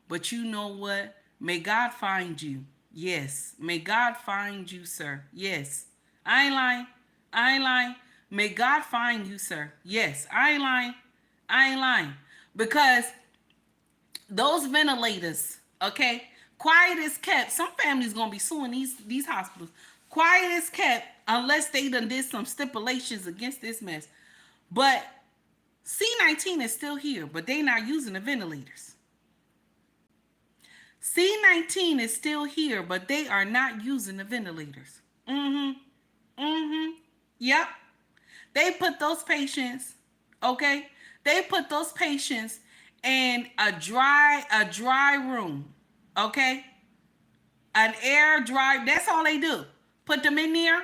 B: But you know what? May God find you. Yes. May God find you, sir. Yes. I ain't lying. I ain't lying. May God find you, sir. Yes. I ain't lying. I ain't lying. Because those ventilators, okay, quiet is kept. Some families gonna be suing these hospitals. Quiet is kept unless they done did some stipulations against this mess. But C-19 is still here, but they not using the ventilators. C-19 is still here, but they are not using the ventilators. Yep. They put those patients, okay? They put those patients in a dry room, okay? An air dry, that's all they do. Put them in there,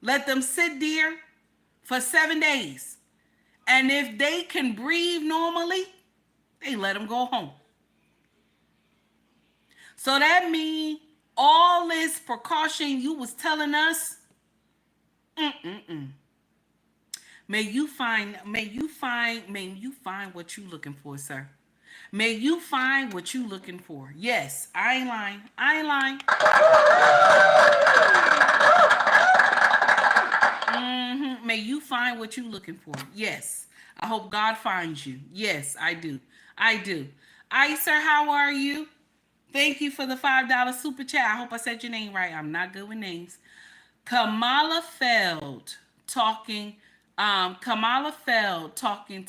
B: let them sit there for 7 days. And if they can breathe normally, they let them go home. So that means all this precaution you was telling us, May you find what you looking for, sir. May you find what you looking for. Yes, I ain't lying. I ain't lying. May you find what you looking for. Yes. I hope God finds you. Yes, I do. I do. Sir, how are you? Thank you for the $5 super chat. I hope I said your name right. I'm not good with names. Kamala Feld talking to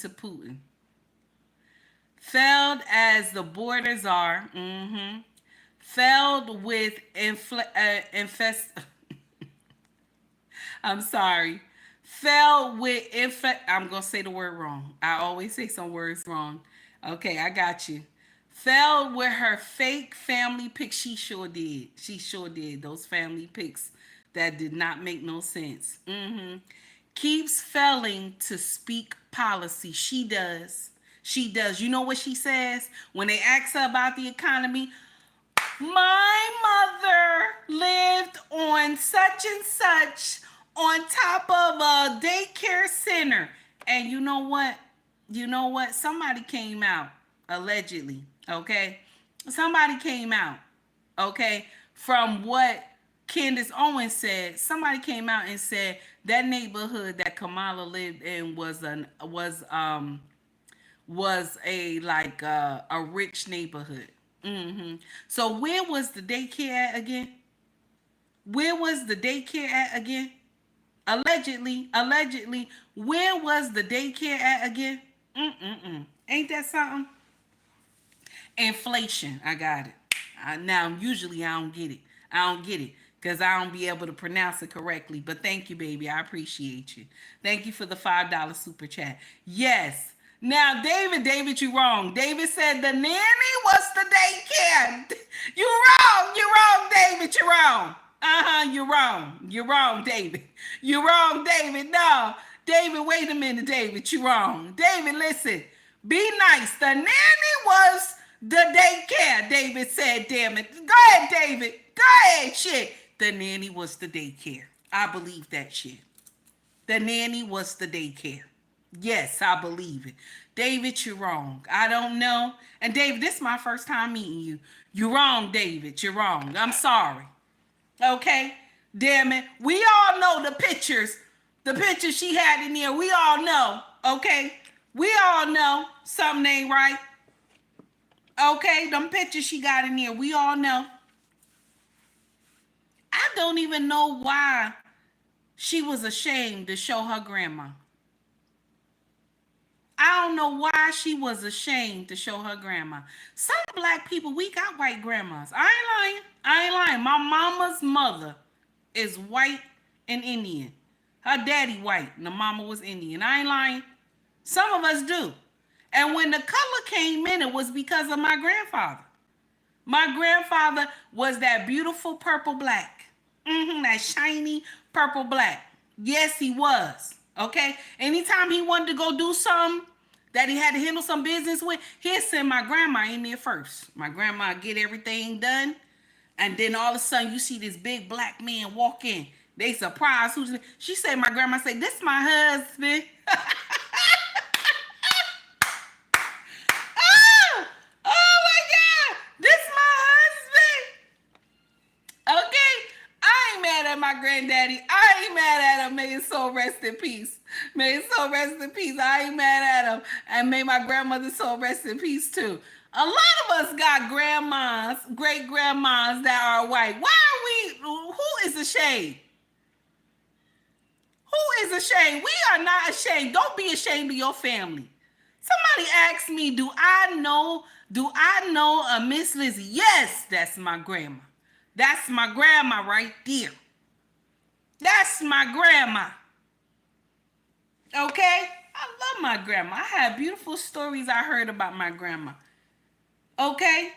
B: Putin. Feld as the borders are. Feld with I'm sorry. Feld with I'm going to say the word wrong. I always say some words wrong. Okay, I got you. Fell with her fake family pics. She sure did. She sure did. Those family pics that did not make no sense. Keeps failing to speak policy. She does. She does. You know what she says? When they ask her about the economy, my mother lived on such and such on top of a daycare center. And you know what? You know what? Somebody came out, allegedly, okay? Somebody came out, okay? From what Candace Owens said, somebody came out and said that neighborhood that Kamala lived in was a rich neighborhood. So where was the daycare at again? Where was the daycare at again? Allegedly. Where was the daycare at again? Ain't that something? Inflation. I got it. Now, usually I don't get it. Because I don't be able to pronounce it correctly. But thank you, baby. I appreciate you. Thank you for the $5 super chat. Yes. Now, David, you wrong. David said the nanny was the daycare. You wrong, David. You're wrong. You're wrong, David. You're wrong, David. No. David, wait a minute, David. You're wrong. David, listen. Be nice. The nanny was the daycare, David said, damn it. Go ahead, David. Go ahead, shit. The nanny was the daycare. I believe that shit. The nanny was the daycare. Yes, I believe it. David, you're wrong. I don't know. And David, this is my first time meeting you. You're wrong, David. You're wrong. I'm sorry. Okay? Damn it. We all know the pictures. The pictures she had in there. We all know. Okay? We all know something ain't right. Okay? Them pictures she got in there. We all know. I don't even know why she was ashamed to show her grandma. I don't know why she was ashamed to show her grandma. Some black people, we got white grandmas. I ain't lying. My mama's mother is white and Indian. Her daddy white and the mama was Indian. I ain't lying. Some of us do. And when the color came in, it was because of my grandfather. My grandfather was that beautiful purple black. That shiny purple black. Yes, he was. Okay? Anytime he wanted to go do something that he had to handle some business with, he'd send my grandma in there first. My grandma get everything done. And then all of a sudden, you see this big black man walk in. They surprised. She said, my grandma said, this my husband. Oh my God. This my husband. Okay. I ain't mad at my granddaddy. I ain't mad at him. May his soul rest in peace. May his soul rest in peace. I ain't mad at him. And may my grandmother's soul rest in peace too. A lot of us got grandmas, great grandmas that are white. Why are we? Who is ashamed? Who is ashamed? We are not ashamed. Don't be ashamed of your family. Somebody asked me, do I know a Miss Lizzie? Yes, that's my grandma. That's my grandma right there. That's my grandma. Okay? I love my grandma. I have beautiful stories I heard about my grandma. Okay?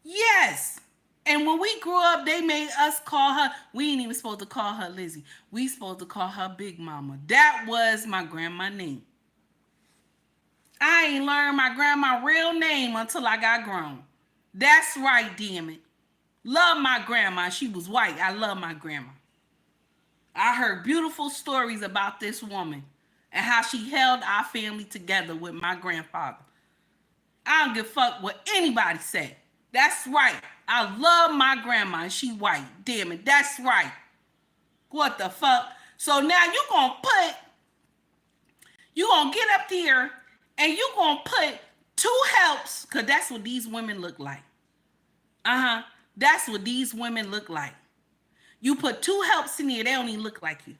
B: Yes. And when we grew up, they made us call her, we ain't even supposed to call her Lizzie. We supposed to call her Big Mama. That was my grandma's name. I ain't learned my grandma's real name until I got grown. That's right, damn it. Love my grandma. She was white. I love my grandma. I heard beautiful stories about this woman and how she held our family together with my grandfather. I don't give a fuck what anybody say. That's right. I love my grandma and she white. Damn it. That's right. What the fuck? So now you gonna get up there and you gonna put two helps, because that's what these women look like. That's what these women look like. You put two helps in here, they don't even look like you.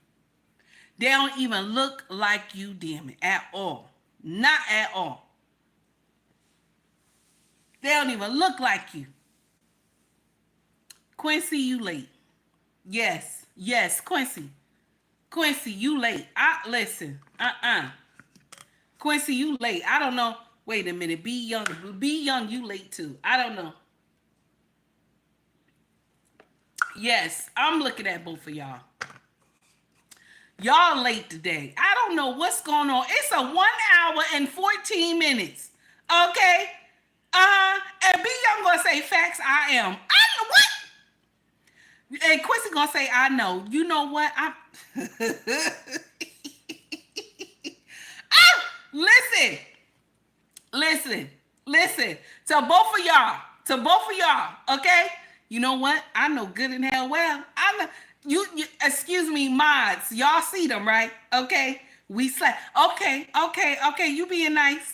B: They don't even look like you, damn it, at all. Not at all. They don't even look like you. Quincy, you late. Yes, Quincy. Quincy, you late. Listen, Quincy, you late. I don't know. Wait a minute. Be young, you late too. I don't know. Yes, I'm looking at both of y'all. Y'all late today. I don't know what's going on. It's a 1 hour and 14 minutes. Okay? And B Young gonna say facts. I am. I know what? And Quincy gonna say I know. You know what? Listen. To both of y'all. Okay? You know what? I know good and hell well. I know you excuse me, mods. Y'all see them, right? Okay. We slap. Okay. You being nice.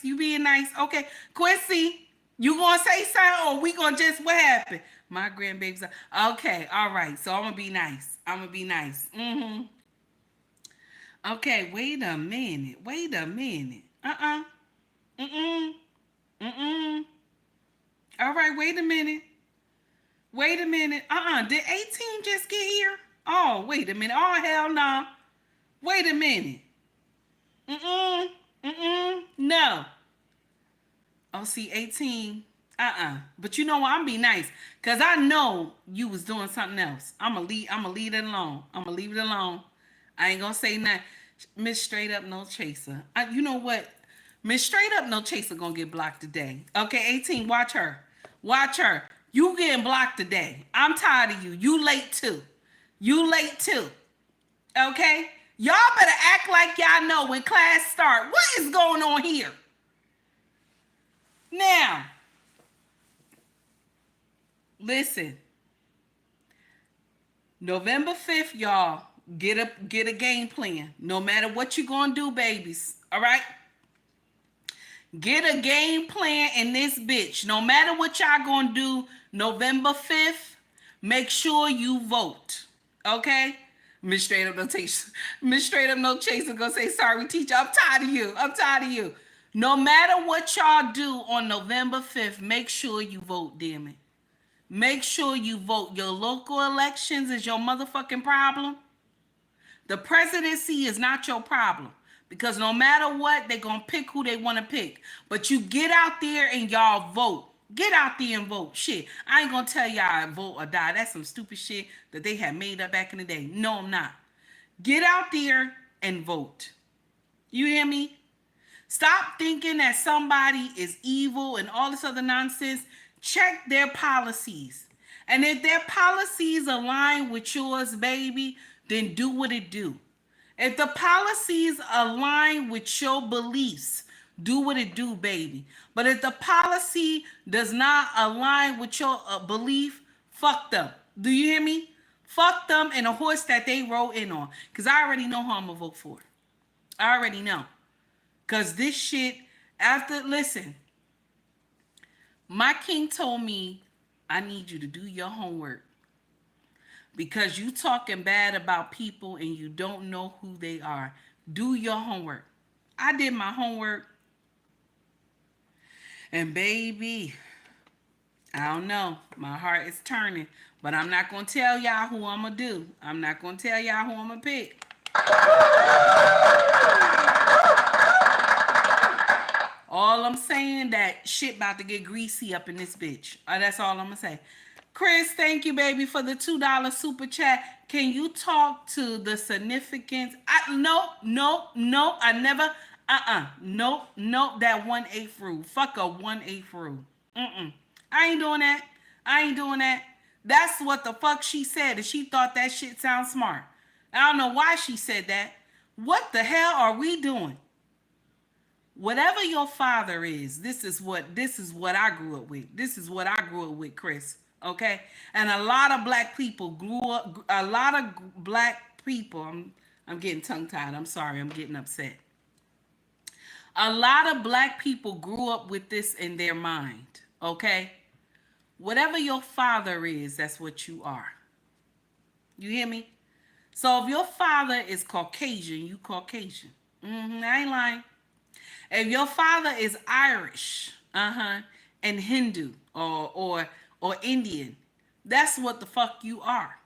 B: Okay. Quincy, you gonna say something or we gonna just what happened? My grandbabies are okay, all right. So I'm gonna be nice. Okay, wait a minute. Wait a minute. Mm-mm. Mm-mm. All right, wait a minute. Wait a minute. Did 18 just get here? Oh, wait a minute. Oh, hell no. Wait a minute. Mm-mm. Mm-mm. No. Oh, see, 18. But you know what? I'm be nice. Cause I know you was doing something else. I'ma leave it alone. I'ma leave it alone. I ain't gonna say nothing. Miss Straight Up No Chaser. You know what? Miss Straight Up No Chaser gonna get blocked today. Okay, 18, watch her. Watch her. You getting blocked today. I'm tired of you. You late too. You late too. Okay? Y'all better act like y'all know when class start. What is going on here? Now, listen. November 5th, y'all, get a game plan. No matter what you gonna do, babies. All right? Get a game plan in this bitch. No matter what y'all gonna do, November 5th, make sure you vote. Okay? Miss Straight Up No Chaser. Miss Straight Up No Chaser gonna say, sorry, teacher, I'm tired of you. I'm tired of you. No matter what y'all do on November 5th, make sure you vote, damn it. Make sure you vote. Your local elections is your motherfucking problem. The presidency is not your problem. Because no matter what, they're going to pick who they want to pick. But you get out there and y'all vote. Get out there and vote. Shit, I ain't going to tell y'all vote or die. That's some stupid shit that they had made up back in the day. No, I'm not. Get out there and vote. You hear me? Stop thinking that somebody is evil and all this other nonsense. Check their policies. And if their policies align with yours, baby, then do what it do. If the policies align with your beliefs, do what it do, baby. But if the policy does not align with your belief, fuck them. Do you hear me? Fuck them and a horse that they rode in on. Because I already know who I'm going to vote for. I already know. Because this shit, listen, my king told me, I need you to do your homework. Because you talking bad about people and you don't know who they are. Do your homework. I did my homework. And baby, I don't know. My heart is turning. But I'm not going to tell y'all who I'm going to do. I'm not going to tell y'all who I'm going to pick. All I'm saying that shit about to get greasy up in this bitch. That's all I'm going to say. Chris, thank you, baby, for the $2 super chat. Can you talk to the significance? No, I never, nope, that 1/8 rule. Fuck a 1/8 rule. I ain't doing that. That's what the fuck she said, and she thought that shit sounds smart. I don't know why she said that. What the hell are we doing? Whatever your father is, this is what I grew up with. This is what I grew up with, Chris. Okay? And a lot of black people I'm getting tongue-tied. I'm sorry, I'm getting upset. A lot of black people grew up with this in their mind. Okay? Whatever your father is, that's what you are. You hear me? So if your father is Caucasian, you Caucasian. I ain't lying. If your father is Irish, and Hindu or Indian, that's what the fuck you are.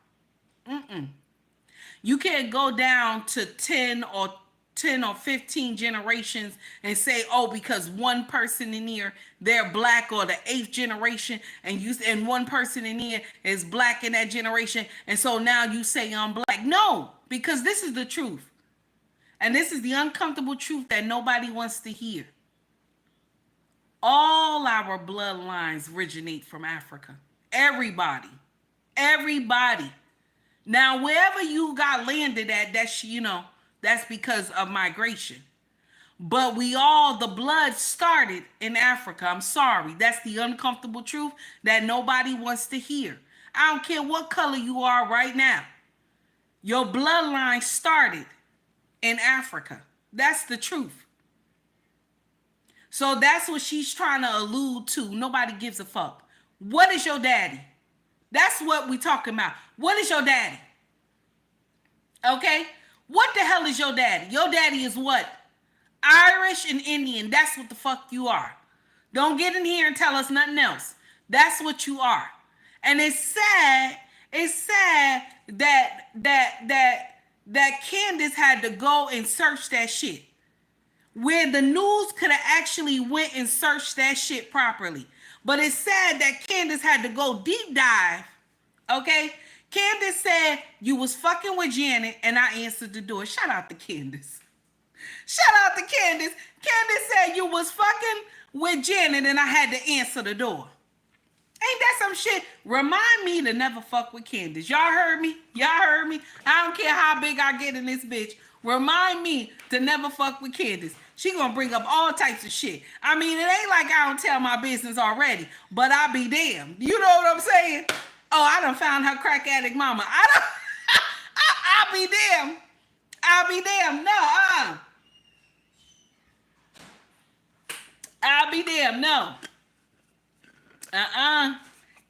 B: You can't go down to 10 or 15 generations and say, oh, because one person in here, they're black, or the 8th generation, and one person in here is black in that generation, and so now you say I'm black. No, because this is the truth. And this is the uncomfortable truth that nobody wants to hear. All our bloodlines originate from Africa. Everybody. Now, wherever you got landed at, that's because of migration. But the blood started in Africa. I'm sorry. That's the uncomfortable truth that nobody wants to hear. I don't care what color you are right now. Your bloodline started in Africa. That's the truth. So that's what she's trying to allude to. Nobody gives a fuck. What is your daddy? That's what we talking about. What is your daddy? Okay? What the hell is your daddy? Your daddy is what? Irish and Indian. That's what the fuck you are. Don't get in here and tell us nothing else. That's what you are. And it's sad. It's sad that Candace had to go and search that shit. Where the news could have actually went and searched that shit properly. But it's sad that Candace had to go deep dive. Okay? Candace said you was fucking with Janet and I answered the door. Shout out to Candace. Shout out to Candace. Candace said you was fucking with Janet and I had to answer the door. Ain't that some shit? Remind me to never fuck with Candace. Y'all heard me? Y'all heard me? I don't care how big I get in this bitch. Remind me to never fuck with Candace. She gonna bring up all types of shit. I mean, it ain't like I don't tell my business already, but I be damned. You know what I'm saying? Oh, I done found her crack addict mama. I'll be damned. I'll be damned. No, I'll be damned. No.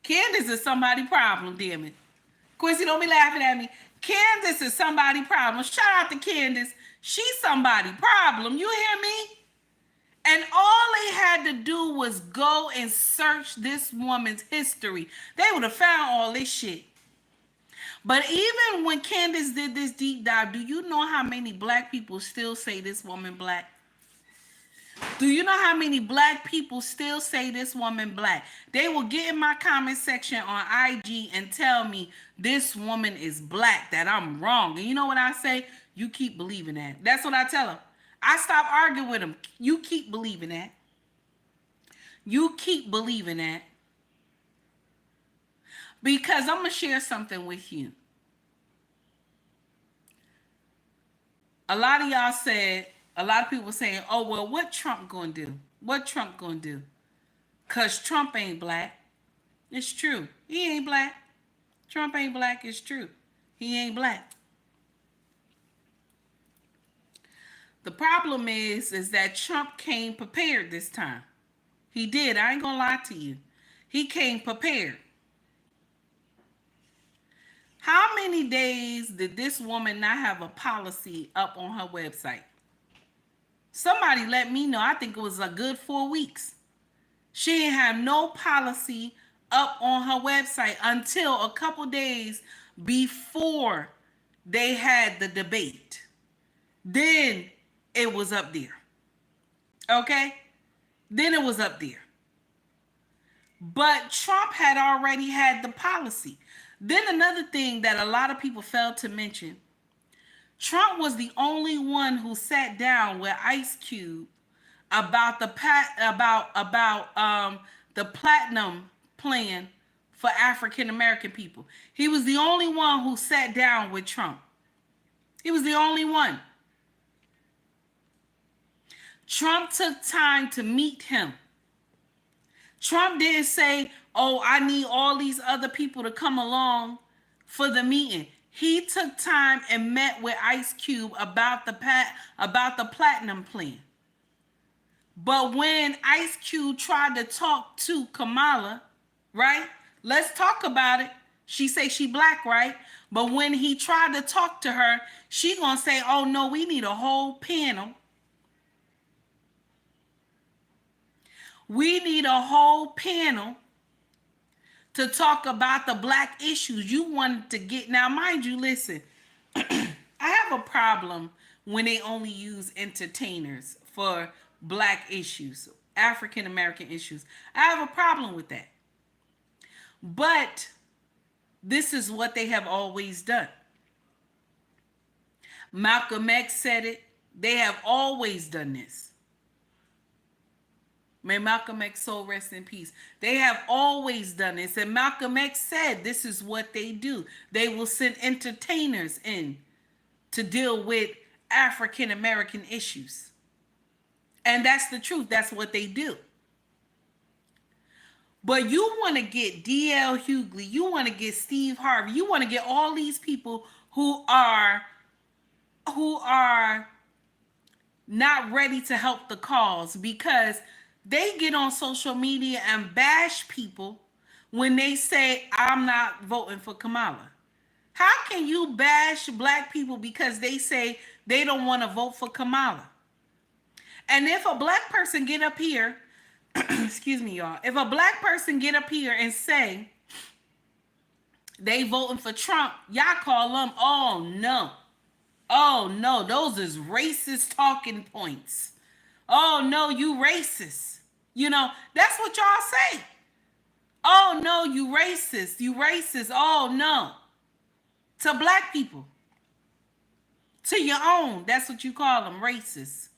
B: Candace is somebody's problem, damn it. Quincy, don't be laughing at me. Candace is somebody's problem. Shout out to Candace. She's somebody's problem. You hear me? And all they had to do was go and search this woman's history. They would have found all this shit. But even when Candace did this deep dive, do you know how many black people still say this woman black? Do you know how many black people still say this woman black? They will get in my comment section on IG and tell me this woman is black, that I'm wrong. And you know what I say? You keep believing that. That's what I tell them. I stop arguing with them. You keep believing that. You keep believing that. Because I'm going to share something with you. A lot of y'all said, a lot of people saying, oh, well, what Trump gonna do? What Trump gonna do? Because Trump ain't black. It's true. He ain't black. Trump ain't black. It's true. He ain't black. The problem is that Trump came prepared this time. He did. I ain't gonna lie to you. He came prepared. How many days did this woman not have a policy up on her website? Somebody let me know. I think it was a good 4 weeks. She didn't have no policy up on her website until a couple days before they had the debate. Then it was up there. Okay? Then it was up there. But Trump had already had the policy. Then another thing that a lot of people failed to mention, Trump was the only one who sat down with Ice Cube about the platinum plan for African American people. He was the only one who sat down with Trump. He was the only one. Trump took time to meet him. Trump didn't say, oh, I need all these other people to come along for the meeting. He took time and met with Ice Cube about the platinum plan. But when Ice Cube tried to talk to Kamala, right? Let's talk about it. She say she black, right? But when he tried to talk to her, she gonna say, oh no, we need a whole panel. We need a whole panel to talk about the black issues you wanted to get. Now, mind you, listen, I have a problem when they only use entertainers for black issues, African American issues. I have a problem with that. But this is what they have always done. Malcolm X said it. They have always done this. May Malcolm X soul rest in peace. They have always done this. And Malcolm X said this is what they do. They will send entertainers in to deal with African American issues. And that's the truth. That's what they do. But you want to get D.L. Hughley. You want to get Steve Harvey. You want to get all these people who are not ready to help the cause because they get on social media and bash people when they say, I'm not voting for Kamala. How can you bash black people because they say they don't want to vote for Kamala? And if a black person get up here, excuse me, y'all, if a black person get up here and say they voting for Trump, y'all call them, oh no, those is racist talking points. Oh no, you racist. You know, that's what y'all say. Oh no, you racist, oh no. To black people. To your own, that's what you call them, racist.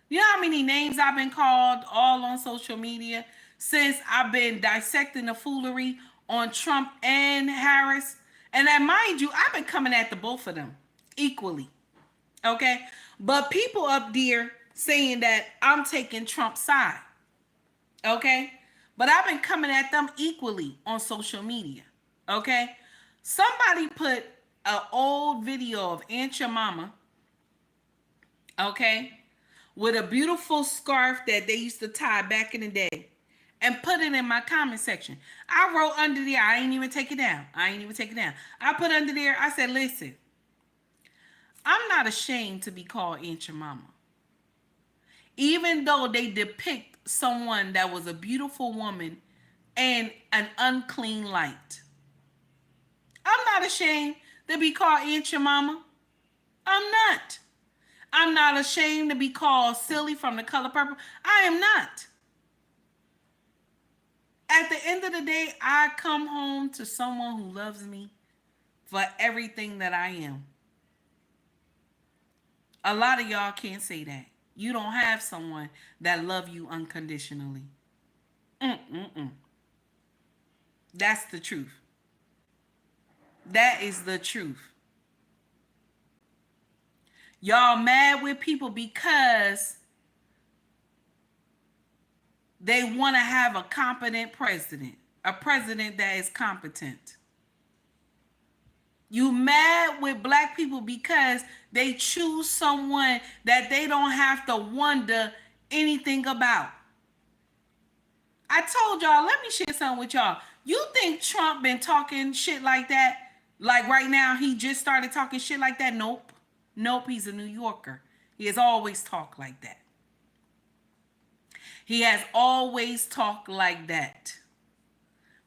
B: You know how many names I've been called all on social media since I've been dissecting the foolery on Trump and Harris? And then mind you, I've been coming at the both of them equally. Okay? But people up there saying that I'm taking Trump's side. Okay? But I've been coming at them equally on social media. Okay? Somebody put an old video of Aunt Your Mama, okay, with a beautiful scarf that they used to tie back in the day, and put it in my comment section. I wrote under there, I ain't even take it down. I put under there, I said, listen, I'm not ashamed to be called Aunt Your Mama. Even though they depict someone that was a beautiful woman and an unclean light. I'm not ashamed to be called Aunt Your Mama. I'm not. I'm not ashamed to be called silly from The Color Purple. I am not. At the end of the day, I come home to someone who loves me for everything that I am. A lot of y'all can't say that. You don't have someone that love you unconditionally. That's the truth. That is the truth. Y'all mad with people because they want to have a competent president, a president that is competent. You mad with black people because they choose someone that they don't have to wonder anything about. I told y'all, let me share something with y'all. You think Trump been talking shit like that? Like right now, he just started talking shit like that? Nope. Nope, he's a New Yorker. He has always talked like that. He has always talked like that.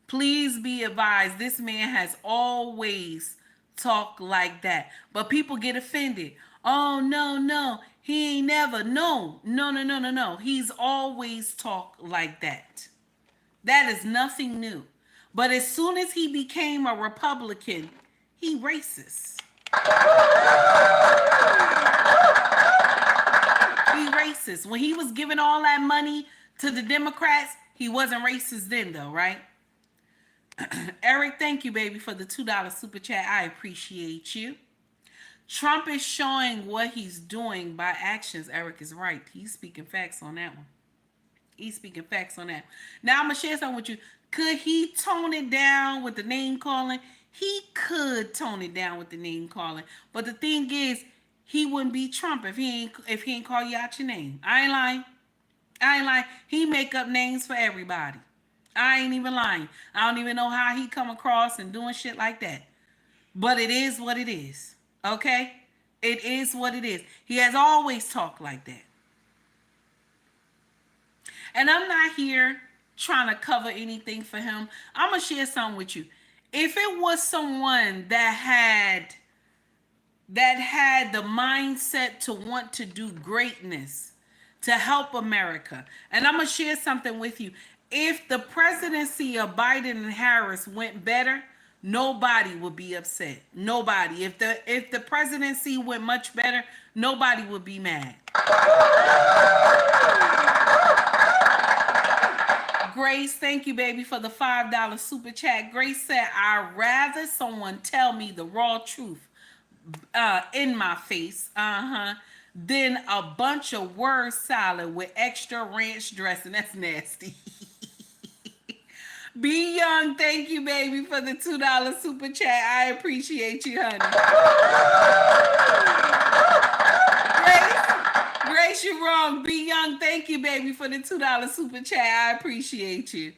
B: Please be advised, this man has always talked like that. But people get offended. Oh, no, he ain't never. No. He's always talked like that. That is nothing new. But as soon as he became a Republican, he racist. He racist. When he was giving all that money to the Democrats, he wasn't racist then though, right? Eric, thank you, baby, for the $2 super chat. I appreciate you. Trump is showing what he's doing by actions. Eric is right. He's speaking facts on that one. Now, I'm going to share something with you. Could he tone it down with the name calling? He could tone it down with the name calling. But the thing is, he wouldn't be Trump if he ain't call you out your name. I ain't lying. He make up names for everybody. I ain't even lying. I don't even know how he come across and doing shit like that. But it is what it is. Okay? It is what it is. He has always talked like that. And I'm not here trying to cover anything for him. I'm going to share something with you. If it was someone that had the mindset to want to do greatness, to help America, and I'm going to share something with you. If the presidency of Biden and Harris went better, nobody would be upset. Nobody. If the presidency went much better, nobody would be mad. Grace, thank you, baby, for the $5 super chat. Grace said, I'd rather someone tell me the raw truth in my face, than a bunch of word salad with extra ranch dressing. That's nasty. Be Young, thank you, baby, for the $2 super chat. I appreciate you, honey. Grace, you're wrong. Be Young, thank you, baby, for the $2 super chat. I appreciate you.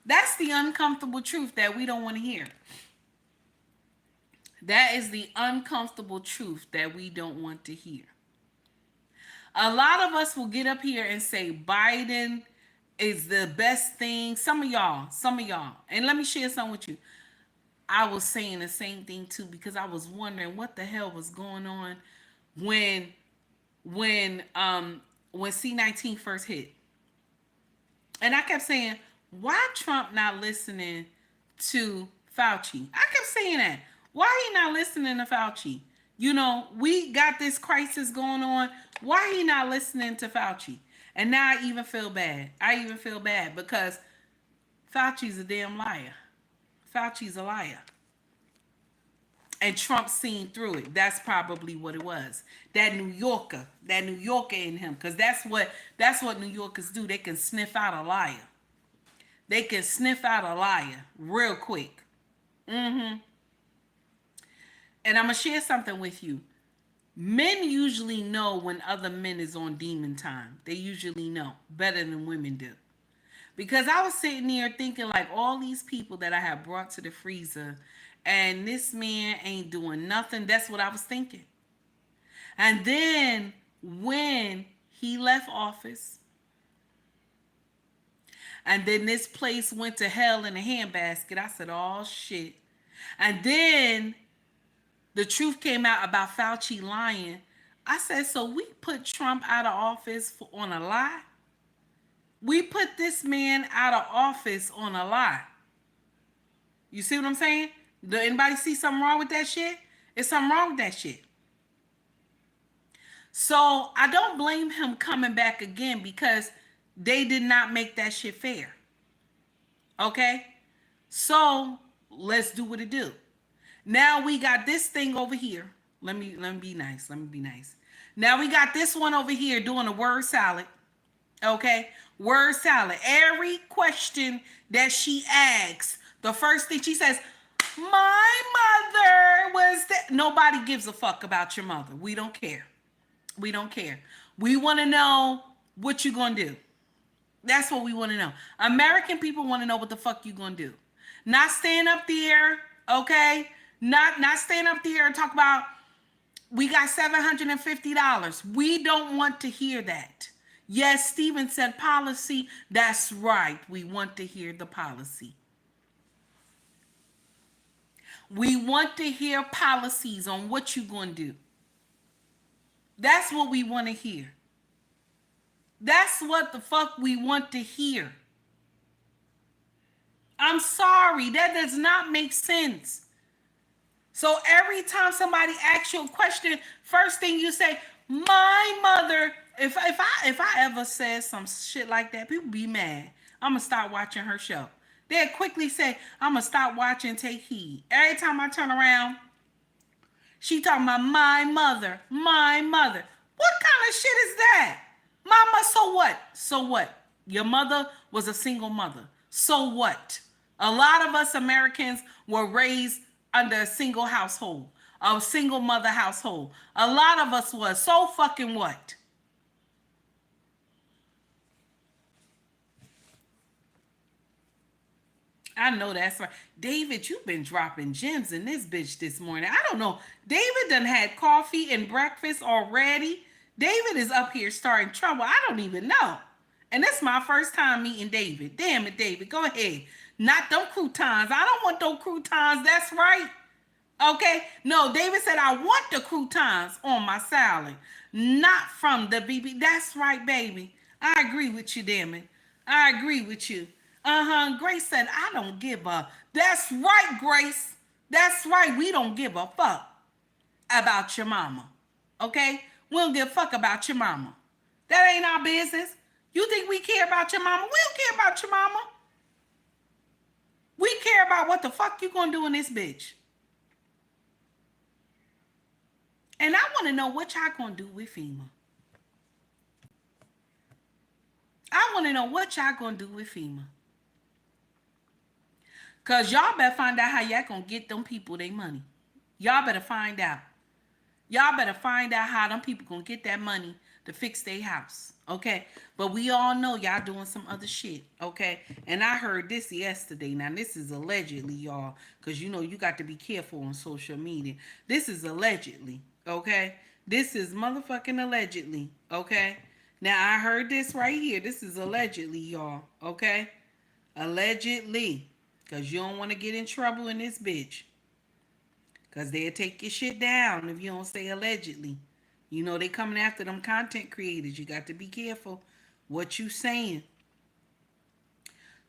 B: That's the uncomfortable truth that we don't want to hear. That is the uncomfortable truth that we don't want to hear. A lot of us will get up here and say Biden is the best thing. Some of y'all. And let me share something with you. I was saying the same thing too, because I was wondering what the hell was going on when C-19 first hit. And I kept saying, why Trump not listening to Fauci? I kept saying that. Why he not listening to Fauci? You know, we got this crisis going on. Why he not listening to Fauci? And now I even feel bad. Because Fauci's a damn liar. Fauci's a liar. And Trump seen through it. That's probably what it was. That New Yorker in him. Because that's what New Yorkers do. They can sniff out a liar. They can sniff out a liar real quick. And I'm going to share something with you. Men usually know when other men is on demon time. They usually know better than women do. Because I was sitting there thinking like all these people that I have brought to the freezer and this man ain't doing nothing. That's what I was thinking. And then when he left office, and then this place went to hell in a handbasket, I said, oh shit. And then the truth came out about Fauci lying. I said, so we put Trump out of office on a lie? We put this man out of office on a lie. You see what I'm saying? Do anybody see something wrong with that shit? There's something wrong with that shit. So I don't blame him coming back again because they did not make that shit fair. Okay? So let's do what it do. Now we got this thing over here. Let me be nice. Now we got this one over here doing a word salad. Okay? Word salad. Every question that she asks, the first thing she says, my mother was that. Nobody gives a fuck about your mother. We don't care. We want to know what you gonna do. That's what we want to know. American people want to know what the fuck you gonna do. Not stand up there, okay? Not stand up there and talk about we got $750. We don't want to hear that. Yes, Stephen said policy. That's right. We want to hear the policy. We want to hear policies on what you gonna do. That's what we want to hear. That's what the fuck we want to hear. I'm sorry, that does not make sense. So every time somebody asks you a question, first thing you say, my mother. If I ever said some shit like that, people be mad. I'm gonna start watching her show. They'll quickly say, I'm gonna stop watching Take Heed. Every time I turn around, she talking about my mother. What kind of shit is that? Mama, so what? So what? Your mother was a single mother. So what? A lot of us Americans were raised under a single household, a single mother household. A lot of us was. So fucking what? I know that's right. David, you've been dropping gems in this bitch this morning. I don't know. David done had coffee and breakfast already. David is up here starting trouble. I don't even know. And this is my first time meeting David. Damn it, David. Go ahead. Not them croutons. I don't want those croutons. That's right. Okay? No, David said, I want the croutons on my salad. Not from the BB. That's right, baby. I agree with you, damn it. I agree with you. Grace said, I don't give a. That's right, Grace. That's right. We don't give a fuck about your mama. Okay? We don't give a fuck about your mama. That ain't our business. You think we care about your mama? We don't care about your mama. We care about what the fuck you gonna do in this bitch. And I want to know what y'all gonna do with FEMA. I want to know what y'all gonna do with FEMA. Because y'all better find out how y'all gonna get them people their money. Y'all better find out. Y'all better find out how them people gonna get that money to fix their house. Okay. But we all know y'all doing some other shit. Okay. And I heard this yesterday. Now, this is allegedly, y'all, because you know you got to be careful on social media. This is allegedly. Okay. This is motherfucking allegedly. Okay. Now, I heard this right here. This is allegedly, y'all. Okay. Allegedly. Because you don't want to get in trouble in this bitch. Because they'll take your shit down if you don't say allegedly. You know, they coming after them content creators. You got to be careful what you saying.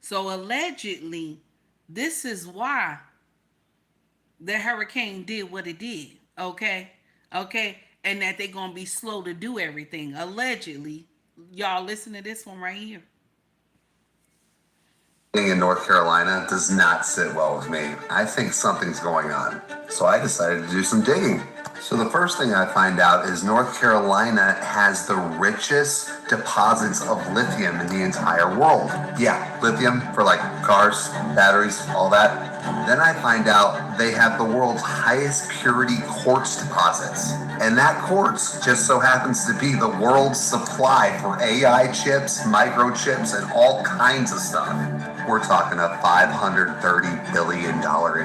B: So allegedly, this is why the hurricane did what it did. Okay? Okay? And that they're going to be slow to do everything. Allegedly. Y'all listen to this one right here.
R: In North Carolina does not sit well with me. I think something's going on. So I decided to do some digging. So the first thing I find out is North Carolina has the richest deposits of lithium in the entire world. Yeah, lithium for like cars, batteries, all that. Then I find out they have the world's highest purity quartz deposits. And that quartz just so happens to be the world's supply for AI chips, microchips, and all kinds of stuff. We're talking a $530 billion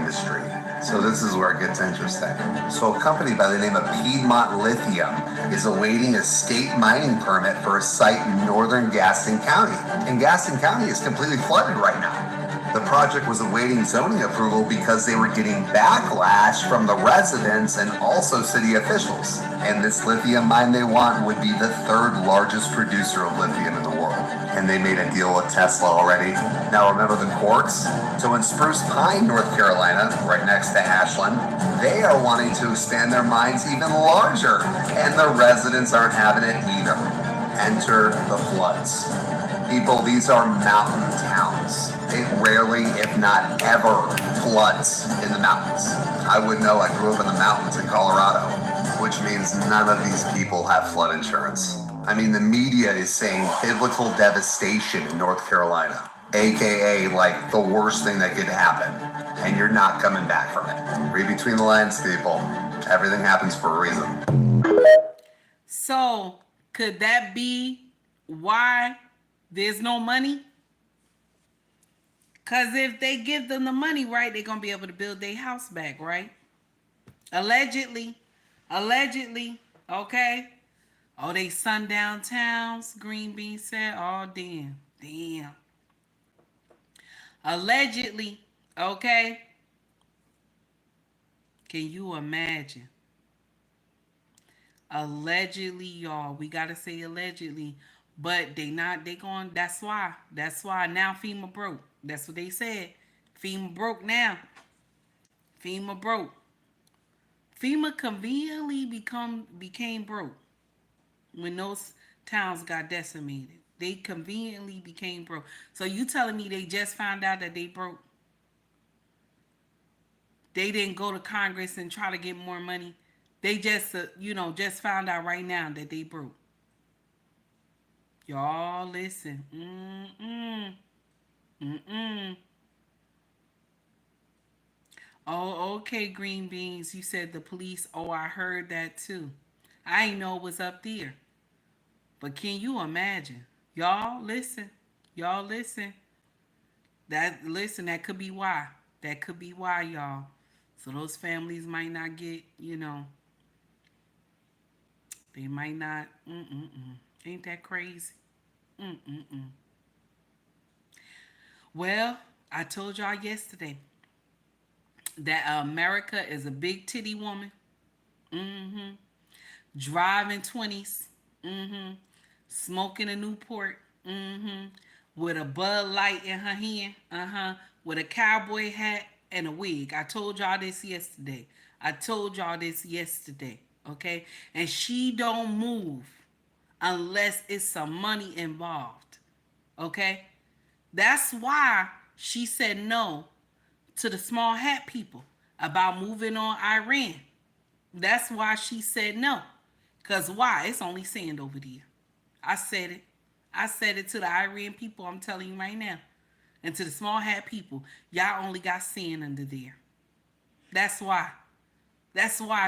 R: industry. So this is where it gets interesting. So a company by the name of Piedmont Lithium is awaiting a state mining permit for a site in northern Gaston County. And Gaston County is completely flooded right now. The project was awaiting zoning approval because they were getting backlash from the residents and also city officials. And this lithium mine they want would be the third largest producer of lithium in the world. And they made a deal with Tesla already. Now remember the quartz? So in Spruce Pine, North Carolina, right next to Ashland, they are wanting to expand their mines even larger. And the residents aren't having it either. Enter the floods. People, these are mountain towns. It rarely, if not ever, floods in the mountains. I would know, I grew up in the mountains in Colorado, which means none of these people have flood insurance. I mean, the media is saying biblical devastation in North Carolina, AKA like the worst thing that could happen, and you're not coming back from it. Read between the lines, people. Everything happens for a reason.
B: So, could that be why there's no money? Because if they give them the money, right, they're going to be able to build their house back, right? Allegedly, okay? Oh, they sundown towns, Green Bean said. Oh, damn. Allegedly, okay? Can you imagine? Allegedly, y'all. We got to say allegedly. But they going, that's why. Now FEMA broke. That's what they said. FEMA broke now. FEMA broke. FEMA conveniently became broke when those towns got decimated. They conveniently became broke. So you telling me they just found out that they broke? They didn't go to Congress and try to get more money. They just, just found out right now that they broke. Y'all listen. Oh, okay, Green Beans. You said the police. Oh, I heard that too. I ain't know it was up there. But can you imagine? Y'all listen. That could be why. That could be why, y'all. So those families might not get, they might not. Ain't that crazy? Well, I told y'all yesterday that America is a big titty woman. Driving 20s. Smoking a Newport. With a Bud Light in her hand. With a cowboy hat and a wig. I told y'all this yesterday. Okay? And she don't move unless it's some money involved. Okay? That's why she said no to the small hat people about moving on Iran. That's why she said no. Because why? It's only sand over there. I said it to the Iran people, I'm telling you right now. And to the small hat people, y'all only got sand under there. That's why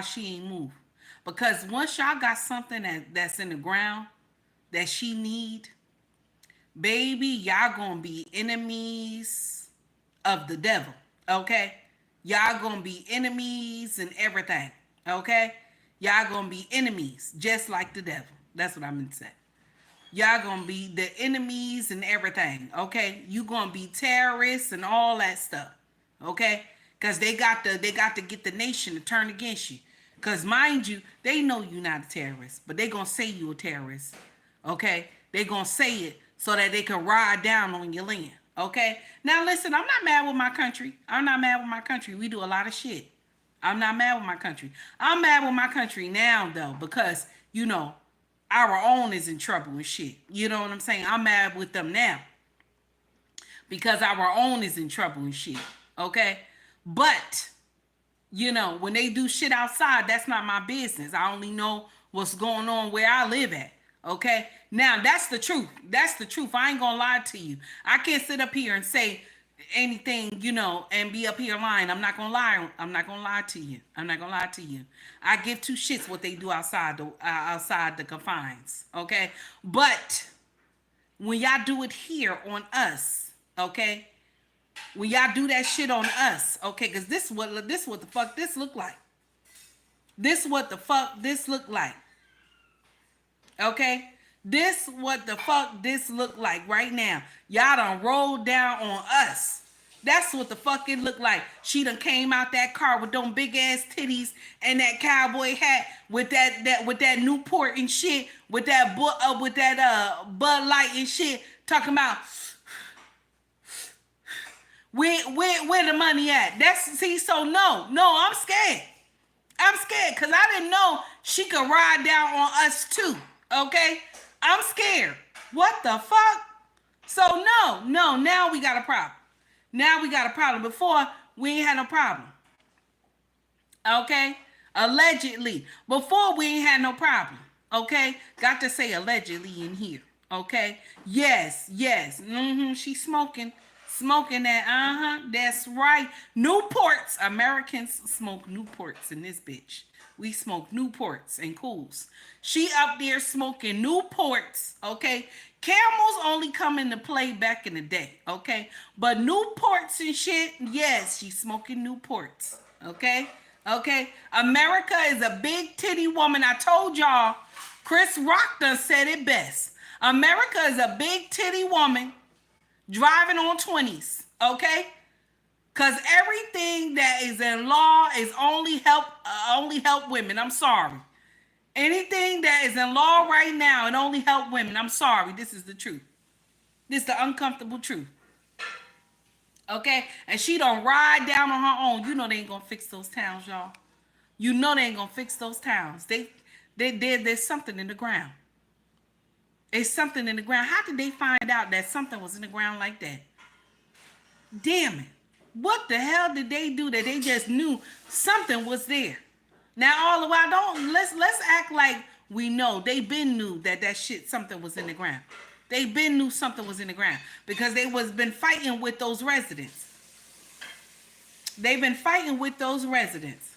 B: she ain't moved. Because once y'all got something that's in the ground that she need, baby, y'all gonna be enemies of the devil, okay? Y'all gonna be enemies and everything, okay? Y'all gonna be enemies just like the devil. That's what I'm gonna say. Y'all gonna be the enemies and everything, okay? You gonna be terrorists and all that stuff, okay? Because they got to get the nation to turn against you. Because mind you, they know you're not a terrorist, but they gonna say you a terrorist, okay? They gonna say it so that they can ride down on your land, okay? Now listen, I'm not mad with my country. I'm not mad with my country. We do a lot of shit. I'm not mad with my country. I'm mad with my country now though, because you know, our own is in trouble and shit. You know what I'm saying? I'm mad with them now because our own is in trouble and shit. Okay? But, you know, when they do shit outside, that's not my business. I only know what's going on where I live at. Okay? Now, that's the truth. That's the truth. I ain't gonna lie to you. I can't sit up here and say anything, you know, and be up here lying. I'm not gonna lie. I'm not gonna lie to you. I'm not gonna lie to you. I give two shits what they do outside the confines. Okay, but when y'all do it here on us, okay, when y'all do that shit on us, okay, because this what the fuck this look like. This what the fuck this look like. Okay. This what the fuck this look like right now. Y'all done rolled down on us. That's what the fuck it look like. She done came out that car with them big ass titties and that cowboy hat with that Newport and shit, with that Bud Light and shit, talking about where the money at. So no, I'm scared. I'm scared because I didn't know she could ride down on us too. Okay? I'm scared. What the fuck? So no, now we got a problem. Now we got a problem. Before, we ain't had no problem. Okay? Allegedly. Before, we ain't had no problem. Okay? Got to say allegedly in here. Okay? Yes. She's smoking that. That's right. Newports. Americans smoke Newports in this bitch. We smoke Newports and Cools. She up there smoking Newports, okay? Camels only come into play back in the day, okay? But Newports and shit, yes, she's smoking Newports, okay? Okay? America is a big titty woman. I told y'all, Chris Rock done said it best. America is a big titty woman driving on 20s, okay? Because everything that is in law is only help women. I'm sorry. Anything that is in law right now, it only help women. I'm sorry. This is the truth. This is the uncomfortable truth. Okay? And she don't ride down on her own. You know they ain't gonna fix those towns, y'all. You know they ain't gonna fix those towns. There's something in the ground. It's something in the ground. How did they find out that something was in the ground like that? Damn it. What the hell did they do that they just knew something was there? Now all the while, let's act like we know. They been knew that shit, something was in the ground. They been knew something was in the ground because they been fighting with those residents. They've been fighting with those residents.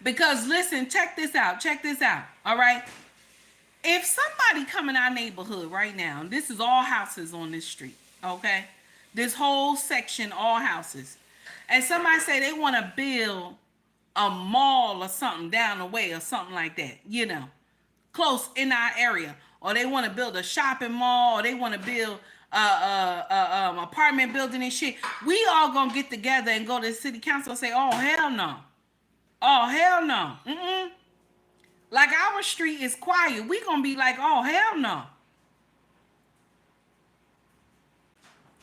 B: Because listen, check this out. All right. If somebody come in our neighborhood right now, this is all houses on this street, okay? This whole section, all houses. And somebody say they want to build a mall or something down the way or something like that, you know, close in our area. Or they want to build a shopping mall, or they want to build apartment building and shit. We all gonna get together and go to the city council and say, oh, hell no. Oh, hell no. Like our street is quiet. We gonna be like, oh, hell no.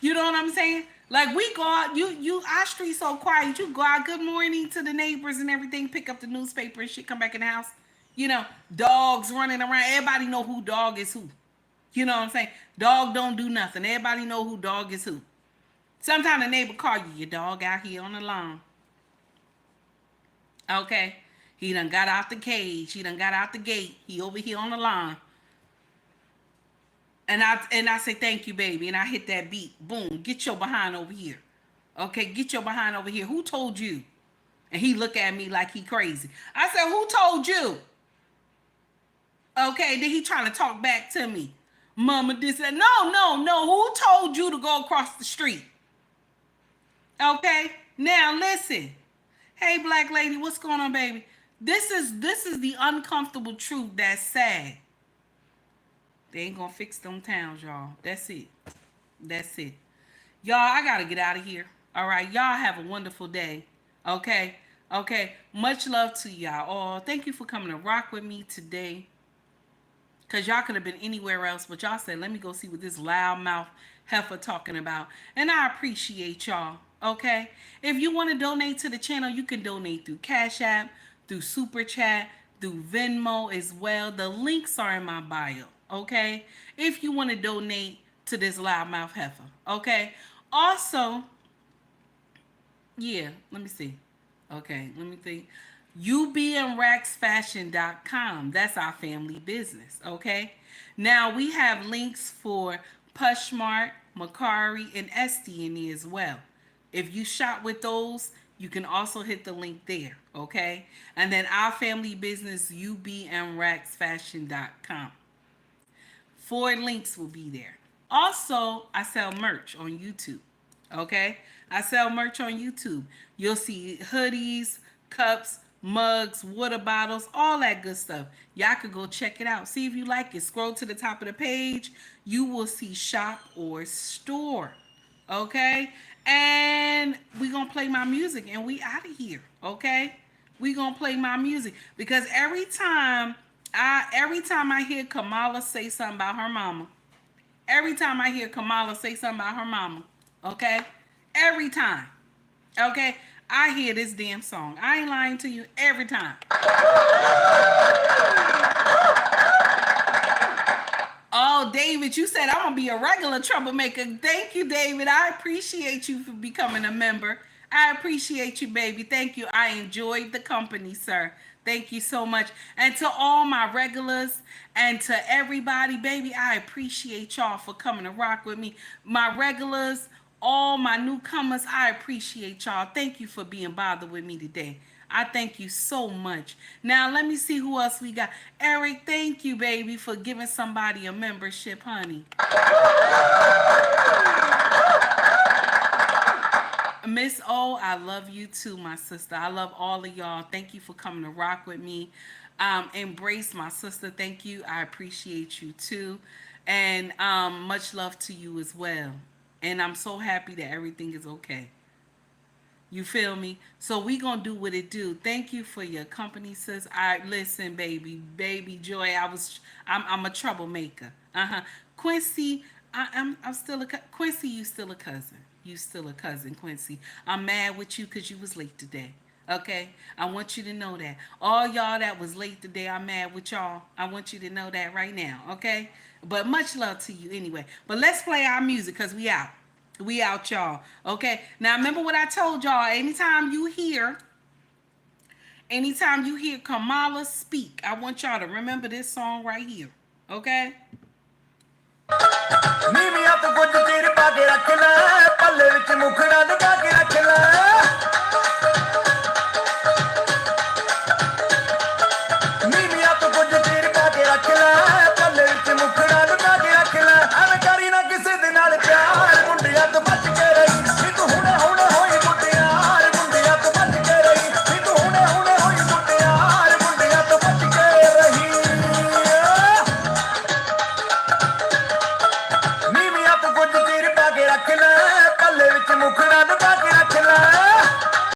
B: You know what I'm saying? Like we go out, our street so quiet. You go out, good morning to the neighbors and everything. Pick up the newspaper and shit. Come back in the house. You know, dogs running around. Everybody know who dog is who. You know what I'm saying? Dog don't do nothing. Everybody know who dog is who. Sometimes the neighbor call you, your dog out here on the lawn. Okay, he done got out the cage. He done got out the gate. He over here on the lawn. And I say, thank you, baby. And I hit that beat. Boom. Get your behind over here. Okay, get your behind over here. Who told you? And he looked at me like he crazy. I said, who told you? Okay, then he trying to talk back to me. Mama, this and no. Who told you to go across the street? Okay, now listen. Hey, black lady, what's going on, baby? This is the uncomfortable truth that's sad. They ain't gonna fix them towns, y'all. That's it. That's it. Y'all, I gotta get out of here. All right, y'all have a wonderful day. Okay, much love to y'all all. Thank you for coming to rock with me today. Because y'all could have been anywhere else, but y'all said, let me go see what this loudmouth heifer talking about. And I appreciate y'all, okay? If you want to donate to the channel, you can donate through Cash App, through Super Chat, through Venmo as well. The links are in my bio, okay? If you want to donate to this loudmouth heifer, okay? Also, yeah, let me see. Okay, let me think. ubnracksfashion.com. That's our family business, okay? Now, we have links for POSHMARK, Mercari, and Etsy in there as well. If you shop with those, you can also hit the link there, okay? And then our family business, ubnracksfashion.com. 4 links will be there. Also, I sell merch on YouTube, okay? I sell merch on YouTube. You'll see hoodies, cups, mugs, water bottles, all that good stuff. Y'all could go check it out. See if you like it. Scroll to the top of the page. You will see shop or store. Okay? And we gonna play my music and we out of here. Okay? We gonna play my music. Because every time I hear Kamala say something about her mama, okay? Every time. Okay? I hear this damn song. I ain't lying to you, every time. Oh, David, you said I'm going to be a regular troublemaker. Thank you, David. I appreciate you for becoming a member. I appreciate you, baby. Thank you. I enjoyed the company, sir. Thank you so much. And to all my regulars and to everybody, baby, I appreciate y'all for coming to rock with me. My regulars, all my newcomers, I appreciate y'all. Thank you for being bothered with me today. I thank you so much. Now, let me see who else we got. Eric, thank you, baby, for giving somebody a membership, honey. Miss O, I love you too, my sister. I love all of y'all. Thank you for coming to rock with me. Embrace, my sister. Thank you. I appreciate you too. And much love to you as well. And I'm so happy that everything is okay. You feel me? So we gonna do what it do. Thank you for your company, sis. Listen, baby Joy. I'm a troublemaker. Quincy, I'm still a Quincy. You still a cousin. You still a cousin, Quincy. I'm mad with you because you was late today. Okay, I want you to know that. All y'all that was late today, I'm mad with y'all. I want you to know that right now. Okay, but much love to you anyway. But let's play our music because we out. We out, y'all. Okay. Now remember what I told y'all. Anytime you hear Kamala speak, I want y'all to remember this song right here. Okay.